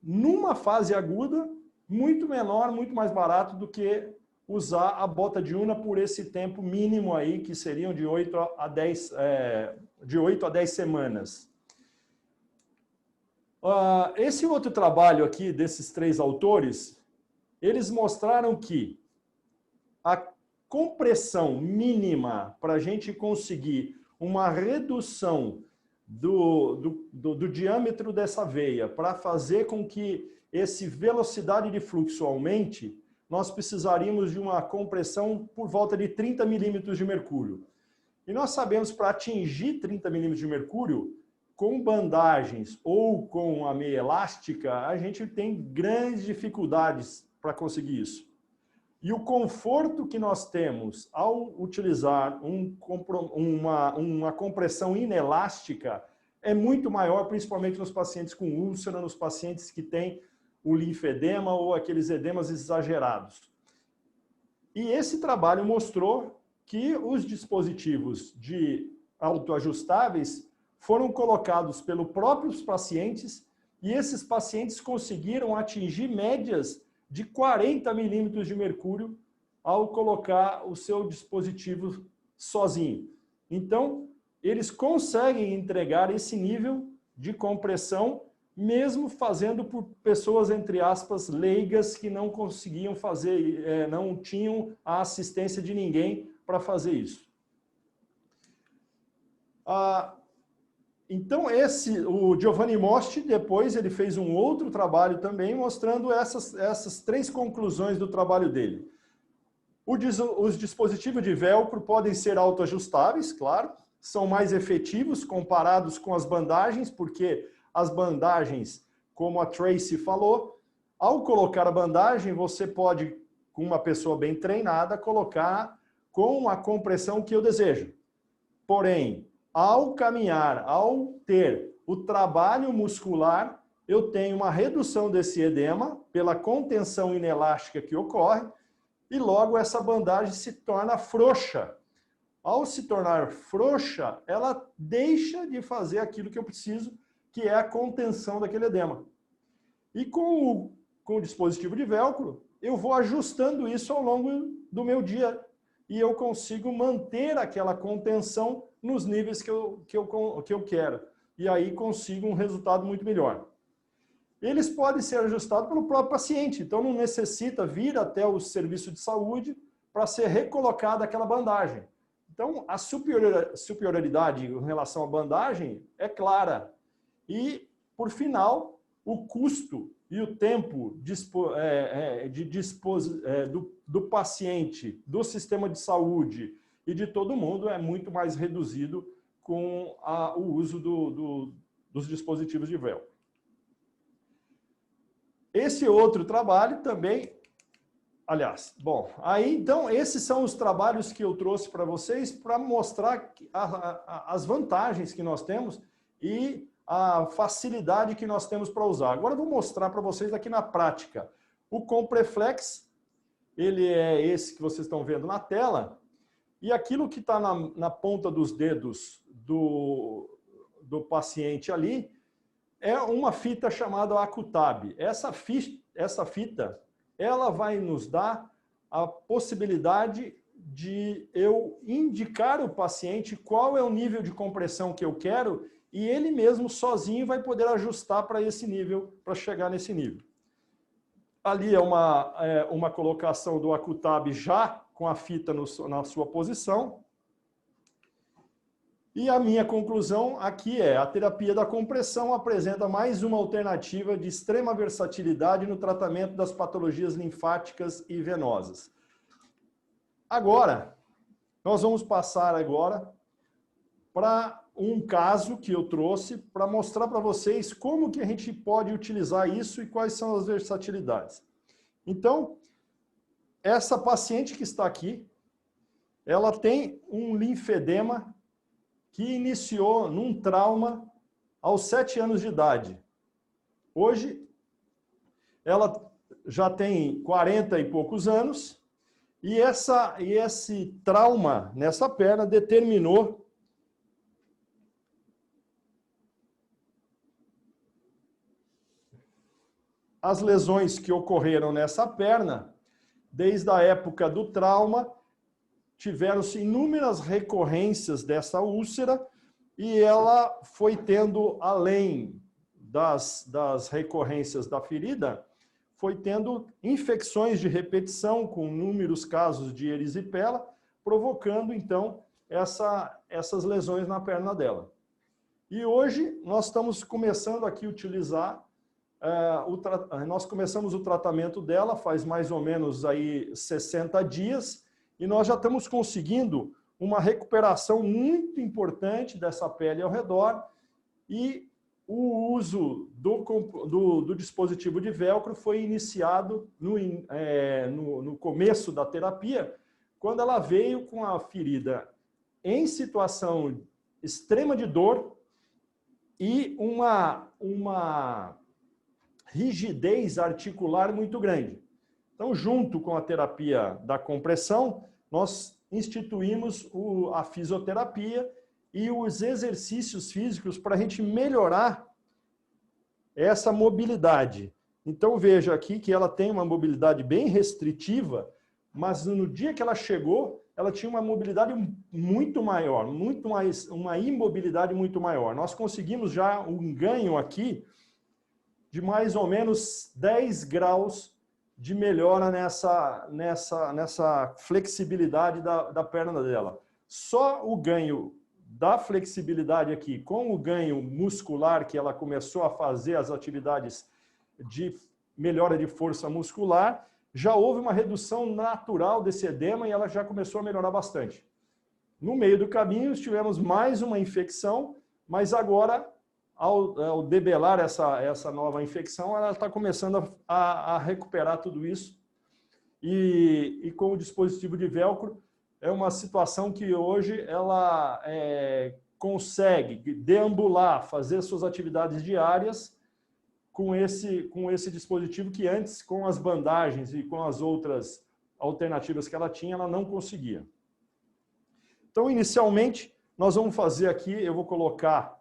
numa fase aguda, muito menor, muito mais barato do que usar a bota de Una por esse tempo mínimo aí, que seriam de 8 a 10 semanas. Esse outro trabalho aqui, desses 3 autores, eles mostraram que a compressão mínima para a gente conseguir uma redução do diâmetro dessa veia, para fazer com que essa velocidade de fluxo aumente, nós precisaríamos de uma compressão por volta de 30 milímetros de mercúrio. E nós sabemos, para atingir 30 milímetros de mercúrio, com bandagens ou com a meia elástica, a gente tem grandes dificuldades para conseguir isso. E o conforto que nós temos ao utilizar uma compressão inelástica é muito maior, principalmente nos pacientes com úlcera, nos pacientes que têm o linfedema ou aqueles edemas exagerados. E esse trabalho mostrou que os dispositivos de autoajustáveis foram colocados pelos próprios pacientes e esses pacientes conseguiram atingir médias de 40 milímetros de mercúrio ao colocar o seu dispositivo sozinho. Então, eles conseguem entregar esse nível de compressão, mesmo fazendo por pessoas, entre aspas, leigas, que não conseguiam fazer, não tinham a assistência de ninguém para fazer isso. Então, o Giovanni Mosti, depois ele fez um outro trabalho também, mostrando essas 3 conclusões do trabalho dele. Os dispositivos de velcro podem ser autoajustáveis, claro, são mais efetivos comparados com as bandagens, porque as bandagens, como a Tracy falou, ao colocar a bandagem, você pode, com uma pessoa bem treinada, colocar com a compressão que eu desejo. Porém, ao caminhar, ao ter o trabalho muscular, eu tenho uma redução desse edema pela contenção inelástica que ocorre e logo essa bandagem se torna frouxa. Ao se tornar frouxa, ela deixa de fazer aquilo que eu preciso, que é a contenção daquele edema. E com o dispositivo de velcro, eu vou ajustando isso ao longo do meu dia e eu consigo manter aquela contenção nos níveis que eu quero. E aí consigo um resultado muito melhor. Eles podem ser ajustados pelo próprio paciente, então não necessita vir até o serviço de saúde para ser recolocada aquela bandagem. Então, a superioridade em relação à bandagem é clara. E, por final, o custo e o tempo do paciente, do sistema de saúde e de todo mundo é muito mais reduzido com o uso dos dispositivos de velcro. Esse outro trabalho também, aliás, bom, aí então esses são os trabalhos que eu trouxe para vocês para mostrar as vantagens que nós temos e a facilidade que nós temos para usar. Agora eu vou mostrar para vocês aqui na prática. O Compreflex, ele é esse que vocês estão vendo na tela, e aquilo que está na ponta dos dedos do paciente ali é uma fita chamada Acutab. Essa fita, ela vai nos dar a possibilidade de eu indicar ao paciente qual é o nível de compressão que eu quero e ele mesmo sozinho vai poder ajustar para esse nível, para chegar nesse nível. Ali é uma colocação do Acutab já com a fita na sua posição. E a minha conclusão aqui é: a terapia da compressão apresenta mais uma alternativa de extrema versatilidade no tratamento das patologias linfáticas e venosas. Agora, nós vamos passar agora para um caso que eu trouxe para mostrar para vocês como que a gente pode utilizar isso e quais são as versatilidades. Então, essa paciente que está aqui, ela tem um linfedema que iniciou num trauma aos 7 anos de idade. Hoje, ela já tem 40 e poucos anos, e esse trauma nessa perna determinou as lesões que ocorreram nessa perna. Desde a época do trauma, tiveram-se inúmeras recorrências dessa úlcera e ela foi tendo, além das recorrências da ferida, foi tendo infecções de repetição com inúmeros casos de erisipela, provocando, então, essas lesões na perna dela. E hoje nós estamos começando aqui a utilizar, nós começamos o tratamento dela faz mais ou menos aí 60 dias, e nós já estamos conseguindo uma recuperação muito importante dessa pele ao redor, e o uso do dispositivo de velcro foi iniciado no começo da terapia, quando ela veio com a ferida em situação extrema de dor e uma rigidez articular muito grande. Então, junto com a terapia da compressão, nós instituímos a fisioterapia e os exercícios físicos para a gente melhorar essa mobilidade. Então, veja aqui que ela tem uma mobilidade bem restritiva, mas no dia que ela chegou, ela tinha uma mobilidade muito maior, uma imobilidade muito maior. Nós conseguimos já um ganho aqui de mais ou menos 10 graus de melhora nessa flexibilidade da perna dela. Só o ganho da flexibilidade aqui, com o ganho muscular, que ela começou a fazer as atividades de melhora de força muscular, já houve uma redução natural desse edema e ela já começou a melhorar bastante. No meio do caminho, tivemos mais uma infecção, mas agora, ao debelar essa nova infecção, ela está começando a recuperar tudo isso. E com o dispositivo de velcro, é uma situação que hoje ela consegue deambular, fazer suas atividades diárias com esse dispositivo que antes, com as bandagens e com as outras alternativas que ela tinha, ela não conseguia. Então, inicialmente, nós vamos fazer aqui, eu vou colocar,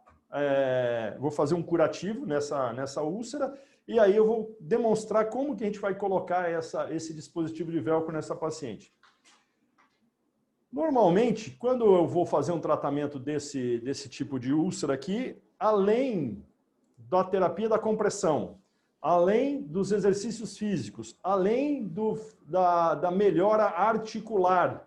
vou fazer um curativo nessa úlcera, e aí eu vou demonstrar como que a gente vai colocar esse dispositivo de velcro nessa paciente. Normalmente, quando eu vou fazer um tratamento desse tipo de úlcera aqui, além da terapia da compressão, além dos exercícios físicos, além da melhora articular,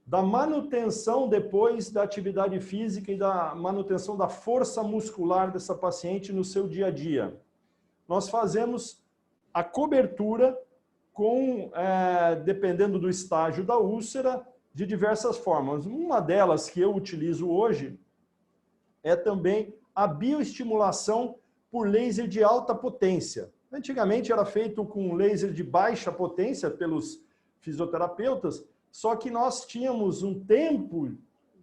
da manutenção depois da atividade física e da manutenção da força muscular dessa paciente no seu dia a dia, nós fazemos a cobertura com, dependendo do estágio da úlcera, de diversas formas. Uma delas que eu utilizo hoje é também a bioestimulação por laser de alta potência. Antigamente era feito com laser de baixa potência pelos fisioterapeutas, só que nós tínhamos um tempo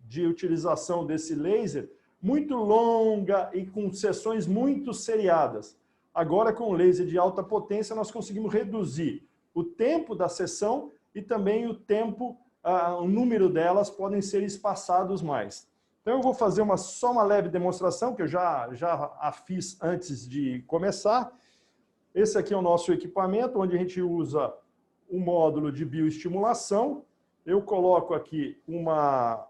de utilização desse laser muito longa e com sessões muito seriadas. Agora, com o laser de alta potência, nós conseguimos reduzir o tempo da sessão e também o tempo, o número delas podem ser espaçados mais. Então, eu vou fazer só uma leve demonstração, que eu já a fiz antes de começar. Esse aqui é o nosso equipamento, onde a gente usa o módulo de bioestimulação. Eu coloco aqui uma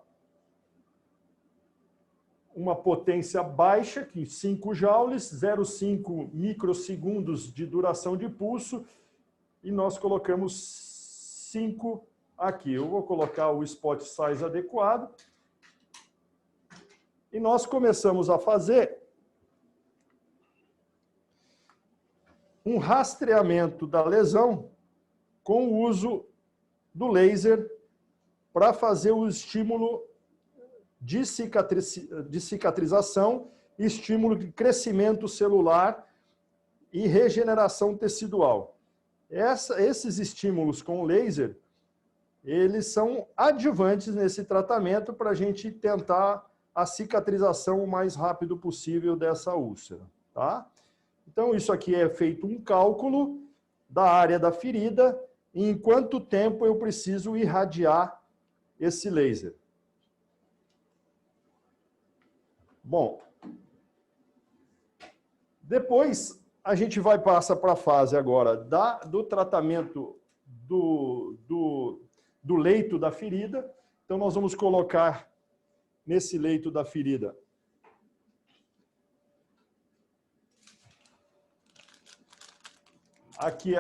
potência baixa, que 5 joules, 0,5 microsegundos de duração de pulso, e nós colocamos 5 aqui. Eu vou colocar o spot size adequado. E nós começamos a fazer um rastreamento da lesão com o uso do laser para fazer o estímulo de cicatrização, estímulo de crescimento celular e regeneração tecidual. Esses estímulos com laser, eles são adjuvantes nesse tratamento para a gente tentar a cicatrização o mais rápido possível dessa úlcera, tá? Então, isso aqui é feito um cálculo da área da ferida e em quanto tempo eu preciso irradiar esse laser. Bom, depois a gente passa para a fase agora do tratamento do leito da ferida. Então, nós vamos colocar nesse leito da ferida aqui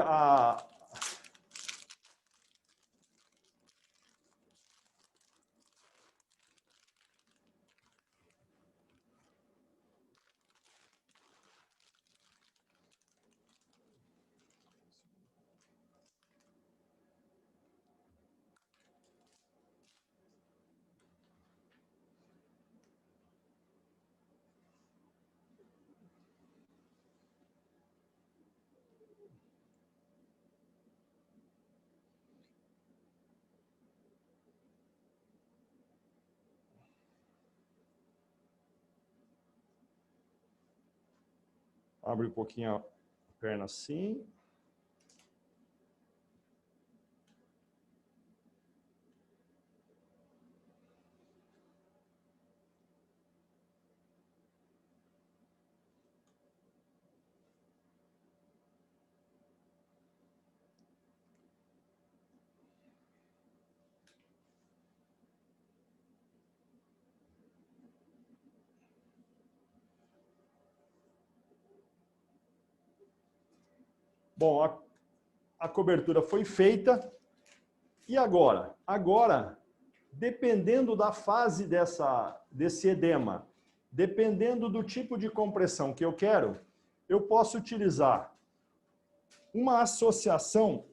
abre um pouquinho a perna assim. Bom, a cobertura foi feita. E agora? Agora, dependendo da fase desse edema, dependendo do tipo de compressão que eu quero, eu posso utilizar uma associação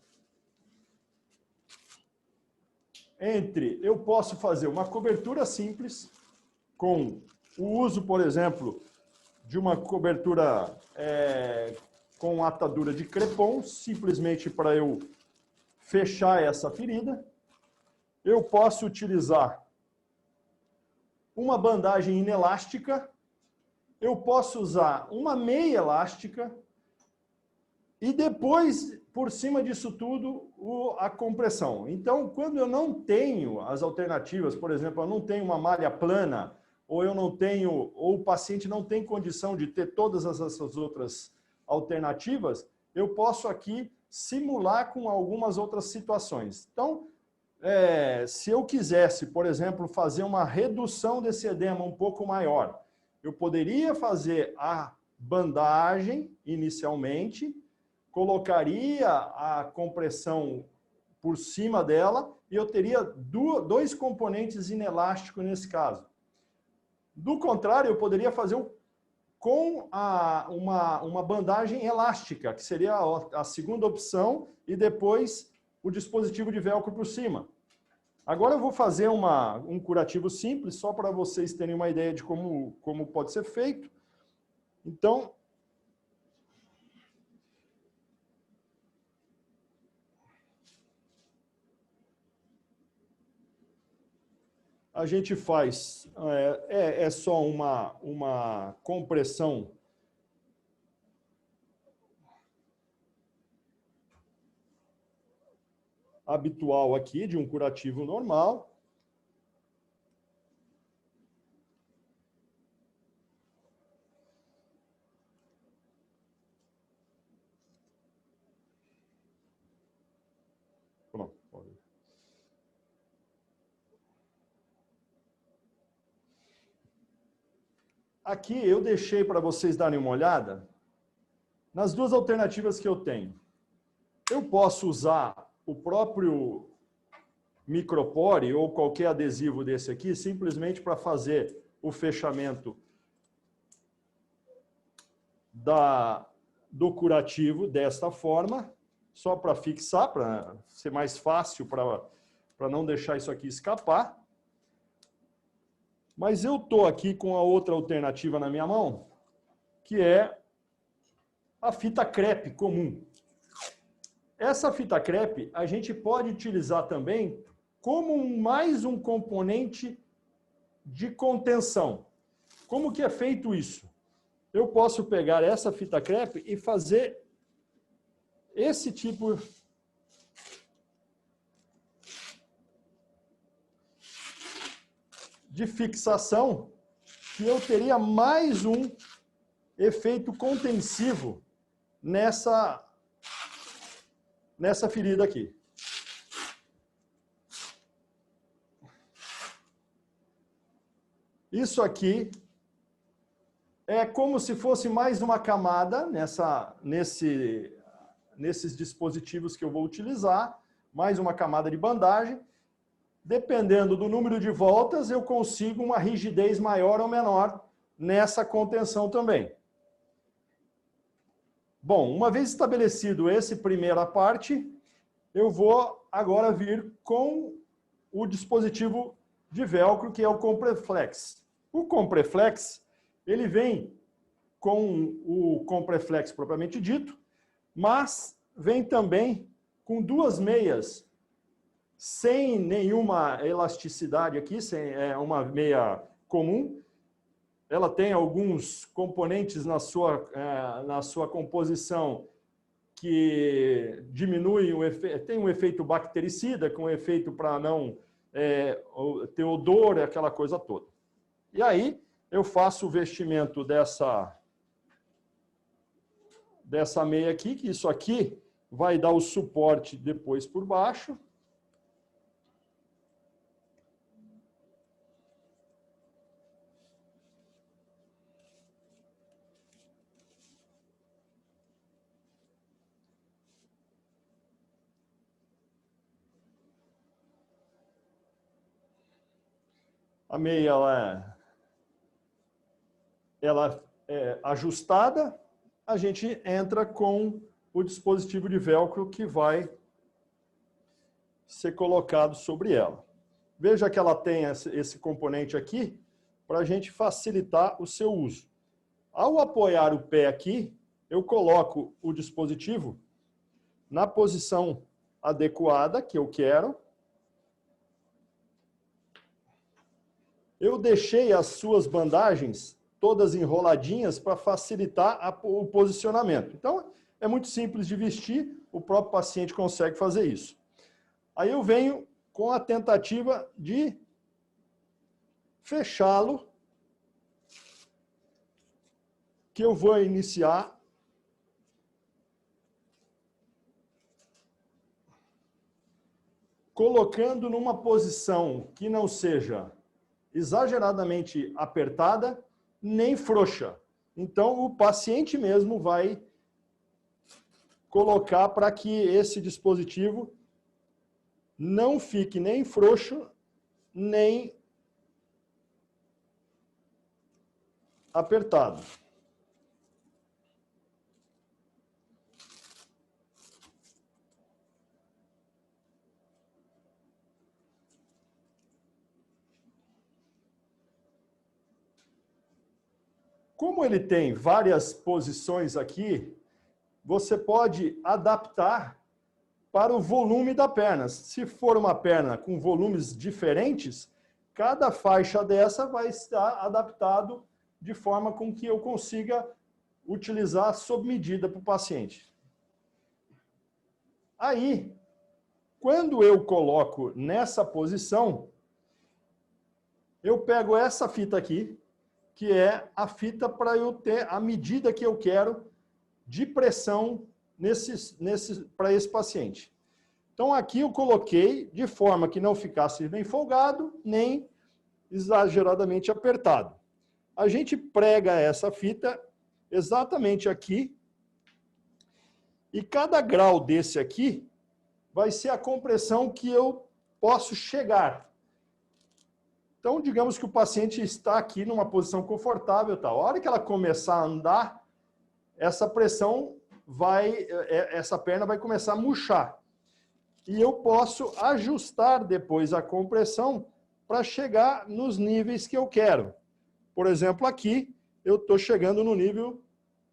entre... Eu posso fazer uma cobertura simples, com o uso, por exemplo, de uma cobertura com atadura de crepom, simplesmente para eu fechar essa ferida. Eu posso utilizar uma bandagem inelástica, eu posso usar uma meia elástica e depois, por cima disso tudo, a compressão. Então, quando eu não tenho as alternativas, por exemplo, eu não tenho uma malha plana, ou o paciente não tem condição de ter todas essas outras alternativas, eu posso aqui simular com algumas outras situações. Então, se eu quisesse, por exemplo, fazer uma redução desse edema um pouco maior, eu poderia fazer a bandagem inicialmente, colocaria a compressão por cima dela e eu teria dois componentes inelásticos nesse caso. Do contrário, eu poderia fazer com uma bandagem elástica, que seria a segunda opção, e depois o dispositivo de velcro por cima. Agora eu vou fazer um curativo simples, só para vocês terem uma ideia de como pode ser feito. Então, a gente faz, é só uma compressão habitual aqui, de um curativo normal. Pronto. Aqui eu deixei para vocês darem uma olhada nas duas alternativas que eu tenho. Eu posso usar o próprio micropore ou qualquer adesivo desse aqui, simplesmente para fazer o fechamento do curativo desta forma, só para fixar, para ser mais fácil, para não deixar isso aqui escapar. Mas eu estou aqui com a outra alternativa na minha mão, que é a fita crepe comum. Essa fita crepe a gente pode utilizar também como mais um componente de contenção. Como que é feito isso? Eu posso pegar essa fita crepe e fazer esse tipo de fixação, que eu teria mais um efeito contensivo nessa ferida aqui. Isso aqui é como se fosse mais uma camada nesses dispositivos que eu vou utilizar, mais uma camada de bandagem. Dependendo do número de voltas, eu consigo uma rigidez maior ou menor nessa contenção também. Bom, uma vez estabelecido essa primeira parte, eu vou agora vir com o dispositivo de velcro, que é o Compreflex. O Compreflex, ele vem com o Compreflex propriamente dito, mas vem também com duas meias sem nenhuma elasticidade aqui, é uma meia comum. Ela tem alguns componentes na sua composição que diminuem o efeito, tem um efeito bactericida, com um efeito para não ter odor, aquela coisa toda. E aí eu faço o vestimento dessa meia aqui, que isso aqui vai dar o suporte depois por baixo. A meia ela é ajustada, a gente entra com o dispositivo de velcro que vai ser colocado sobre ela. Veja que ela tem esse componente aqui para a gente facilitar o seu uso. Ao apoiar o pé aqui, eu coloco o dispositivo na posição adequada que eu quero. Eu deixei as suas bandagens todas enroladinhas para facilitar o posicionamento. Então, é muito simples de vestir, o próprio paciente consegue fazer isso. Aí eu venho com a tentativa de fechá-lo, que eu vou iniciar colocando numa posição que não seja exageradamente apertada, nem frouxa. Então, o paciente mesmo vai colocar para que esse dispositivo não fique nem frouxo, nem apertado. Como ele tem várias posições aqui, você pode adaptar para o volume da perna. Se for uma perna com volumes diferentes, cada faixa dessa vai estar adaptado de forma com que eu consiga utilizar sob medida para o paciente. Aí, quando eu coloco nessa posição, eu pego essa fita aqui, que é a fita para eu ter a medida que eu quero de pressão para esse paciente. Então, aqui eu coloquei de forma que não ficasse nem folgado, nem exageradamente apertado. A gente prega essa fita exatamente aqui, e cada grau desse aqui vai ser a compressão que eu posso chegar. Então, digamos que o paciente está aqui numa posição confortável, tá? A hora que ela começar a andar, essa perna vai começar a murchar. E eu posso ajustar depois a compressão para chegar nos níveis que eu quero. Por exemplo, aqui eu estou chegando no nível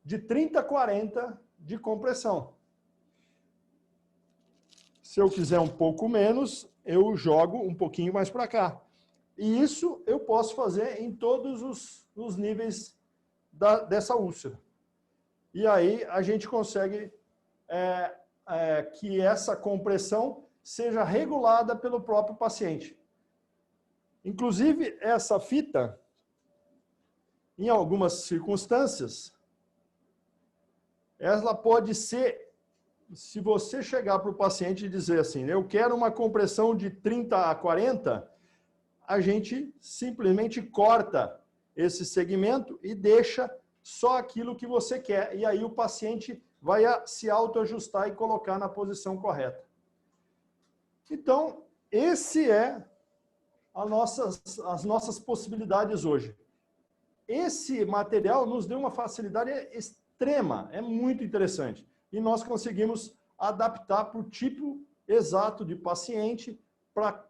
de 30 a 40 de compressão. Se eu quiser um pouco menos, eu jogo um pouquinho mais para cá. E isso eu posso fazer em todos os níveis dessa úlcera. E aí a gente consegue que essa compressão seja regulada pelo próprio paciente. Inclusive, essa fita, em algumas circunstâncias, ela pode ser, se você chegar para o paciente e dizer assim, eu quero uma compressão de 30 a 40, a gente simplesmente corta esse segmento e deixa só aquilo que você quer. E aí o paciente vai se autoajustar e colocar na posição correta. Então, esse é as nossas possibilidades hoje. Esse material nos deu uma facilidade extrema, é muito interessante. E nós conseguimos adaptar para o tipo exato de paciente, para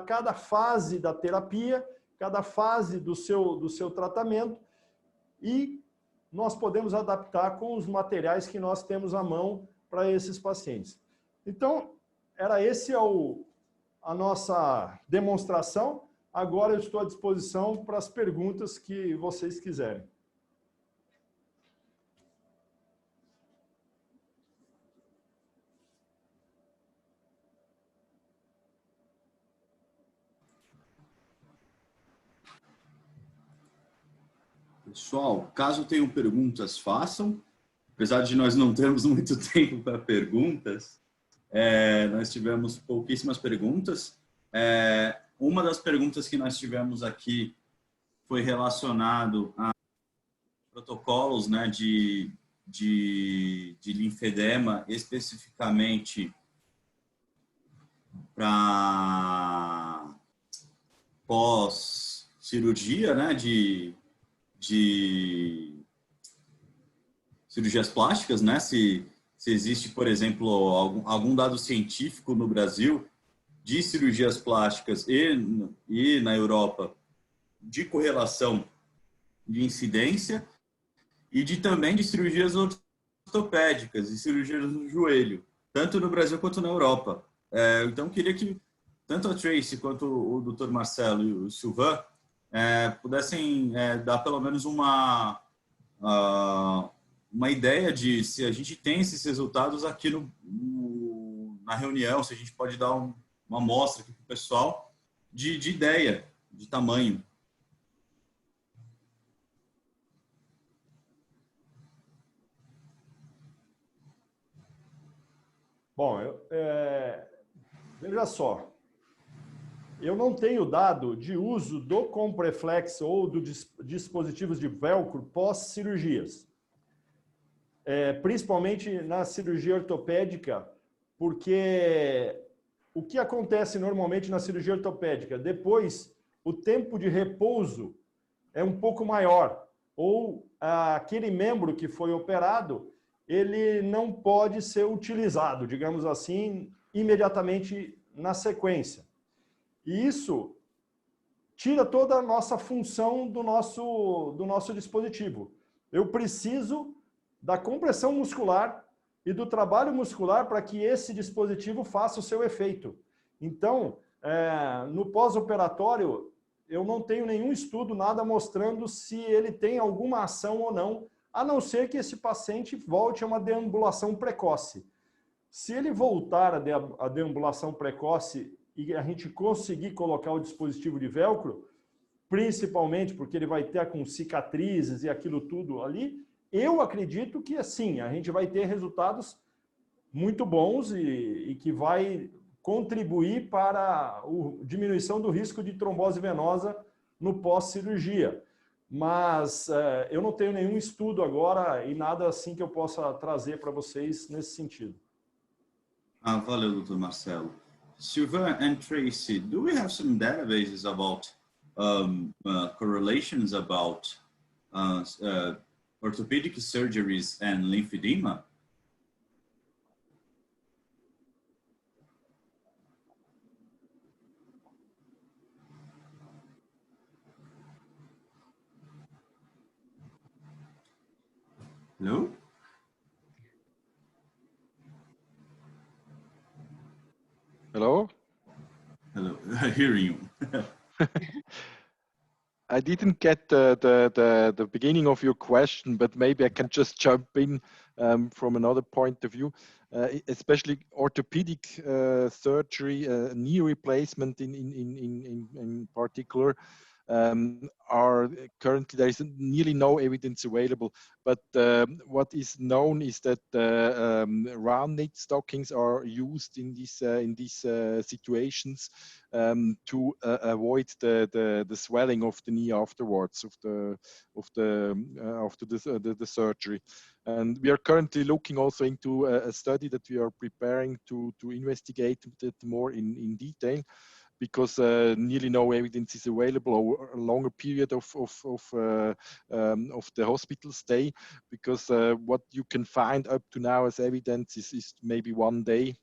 cada fase da terapia, cada fase do seu tratamento, e nós podemos adaptar com os materiais que nós temos à mão para esses pacientes. Então, esse a nossa demonstração. Agora eu estou à disposição para as perguntas que vocês quiserem. Pessoal, caso tenham perguntas, façam. Apesar de nós não termos muito tempo para perguntas, nós tivemos pouquíssimas perguntas. Uma das perguntas que nós tivemos aqui foi relacionado a protocolos, né, de linfedema, especificamente para pós-cirurgia, né, de cirurgias plásticas, né? Se existe, por exemplo, algum dado científico no Brasil de cirurgias plásticas e na Europa de correlação de incidência e também de cirurgias ortopédicas e cirurgias no joelho, tanto no Brasil quanto na Europa. Então, eu queria que tanto a Tracy quanto o Dr. Marcelo e o Sylvain pudessem dar pelo menos uma ideia de se a gente tem esses resultados aqui na reunião, se a gente pode dar uma amostra aqui para o pessoal de ideia, de tamanho. Bom, veja só. Eu não tenho dado de uso do compreflex ou dos dispositivos de velcro pós-cirurgias. Principalmente na cirurgia ortopédica, porque o que acontece normalmente na cirurgia ortopédica? Depois, o tempo de repouso é um pouco maior, ou aquele membro que foi operado, ele não pode ser utilizado, digamos assim, imediatamente na sequência. E isso tira toda a nossa função do nosso dispositivo. Eu preciso da compressão muscular e do trabalho muscular para que esse dispositivo faça o seu efeito. Então, no pós-operatório, eu não tenho nenhum estudo, nada mostrando se ele tem alguma ação ou não ser que esse paciente volte a uma deambulação precoce. Se ele voltar a deambulação precoce e a gente conseguir colocar o dispositivo de velcro, principalmente porque ele vai ter com cicatrizes e aquilo tudo ali, eu acredito que assim, a gente vai ter resultados muito bons e que vai contribuir para a diminuição do risco de trombose venosa no pós-cirurgia. Mas eu não tenho nenhum estudo agora e nada assim que eu possa trazer para vocês nesse sentido. Valeu, Dr. Marcelo. Sylvain and Tracy, do we have some databases about correlations about orthopedic surgeries and lymphedema? Hello? Hello? Hello, I hear you. I didn't get the beginning of your question, but maybe I can just jump in from another point of view, especially orthopedic surgery, knee replacement in particular. Are currently, there is nearly no evidence available, but what is known is that round knit stockings are used in these situations to avoid the swelling of the knee afterwards after the surgery. And we are currently looking also into a study that we are preparing to investigate it more in detail, because nearly no evidence is available over a longer period of the hospital stay, because what you can find up to now as evidence is maybe 1 day,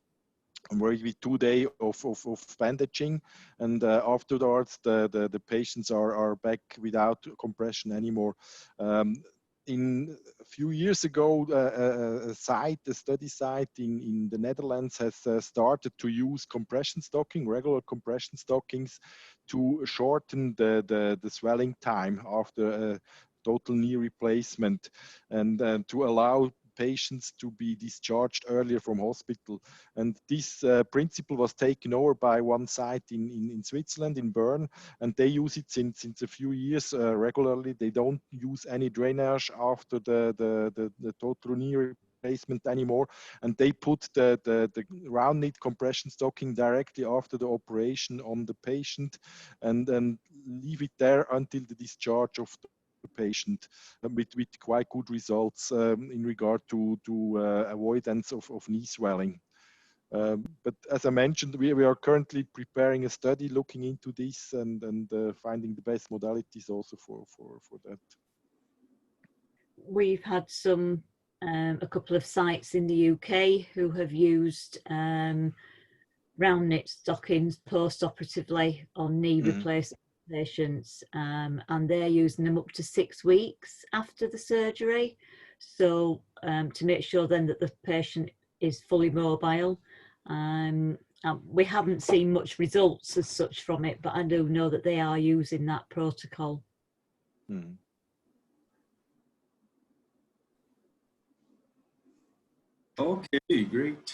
maybe 2 days of bandaging, and afterwards the patients are back without compression anymore. In a few years ago, a study site in the Netherlands has started to use regular compression stockings, to shorten the swelling time after a total knee replacement, and to allow patients to be discharged earlier from hospital. And this principle was taken over by one site in Switzerland, in Bern, and they use it since a few years regularly. They don't use any drainage after the total knee replacement anymore, and they put the round knit compression stocking directly after the operation on the patient, and leave it there until the discharge of the patient, with quite good results in regard to avoidance of knee swelling. But as I mentioned, we are currently preparing a study looking into this and finding the best modalities also for that. We've had a couple of sites in the UK who have used round knit stockings post-operatively on knee replacement patients, and they're using them up to 6 weeks after the surgery, so to make sure then that the patient is fully mobile. We haven't seen much results as such from it, but I do know that they are using that protocol. Okay, great.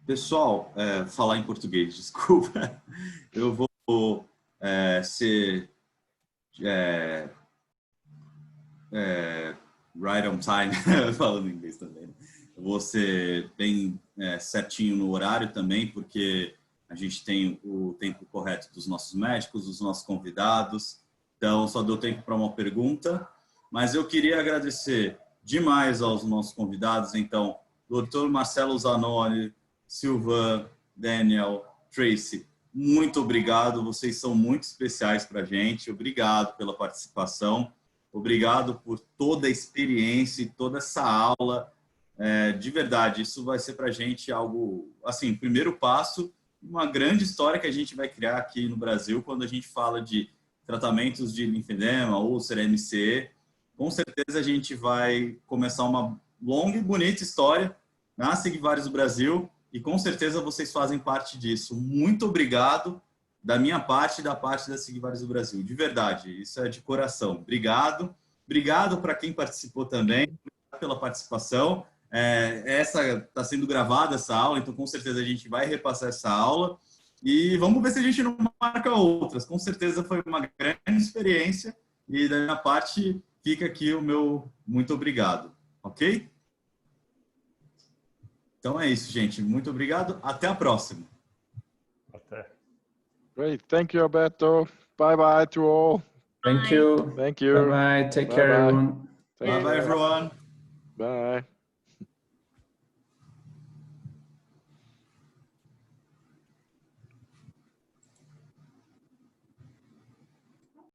Pessoal, falar em português, desculpa. Eu vou ser right on time, falando em inglês também. Eu vou ser bem certinho no horário também, porque a gente tem o tempo correto dos nossos médicos, dos nossos convidados. Então, só deu tempo para uma pergunta. Mas eu queria agradecer demais aos nossos convidados. Então, Dr. Marcelo Zanoni, Sylvain, Daniel, Tracy, muito obrigado. Vocês são muito especiais para a gente. Obrigado pela participação. Obrigado por toda a experiência e toda essa aula. De verdade, isso vai ser para a gente algo, assim, primeiro passo uma grande história que a gente vai criar aqui no Brasil quando a gente fala de tratamentos de linfedema, úlcera, MCE. Com certeza a gente vai começar uma longa e bonita história na Sigvaris do Brasil e com certeza vocês fazem parte disso. Muito obrigado da minha parte e da parte da Sigvaris do Brasil. De verdade, isso é de coração. Obrigado. Obrigado para quem participou também, obrigado pela participação. Essa está sendo gravada, essa aula, então com certeza a gente vai repassar essa aula e vamos ver se a gente não marca outras. Com certeza foi uma grande experiência e da minha parte fica aqui o meu muito obrigado, ok? Então é isso, gente. Muito obrigado. Até a próxima. Até. Great. Thank you, Alberto. Bye bye to all. Thank you. Thank you. Bye bye. Take care, everyone. Bye bye, everyone. Bye.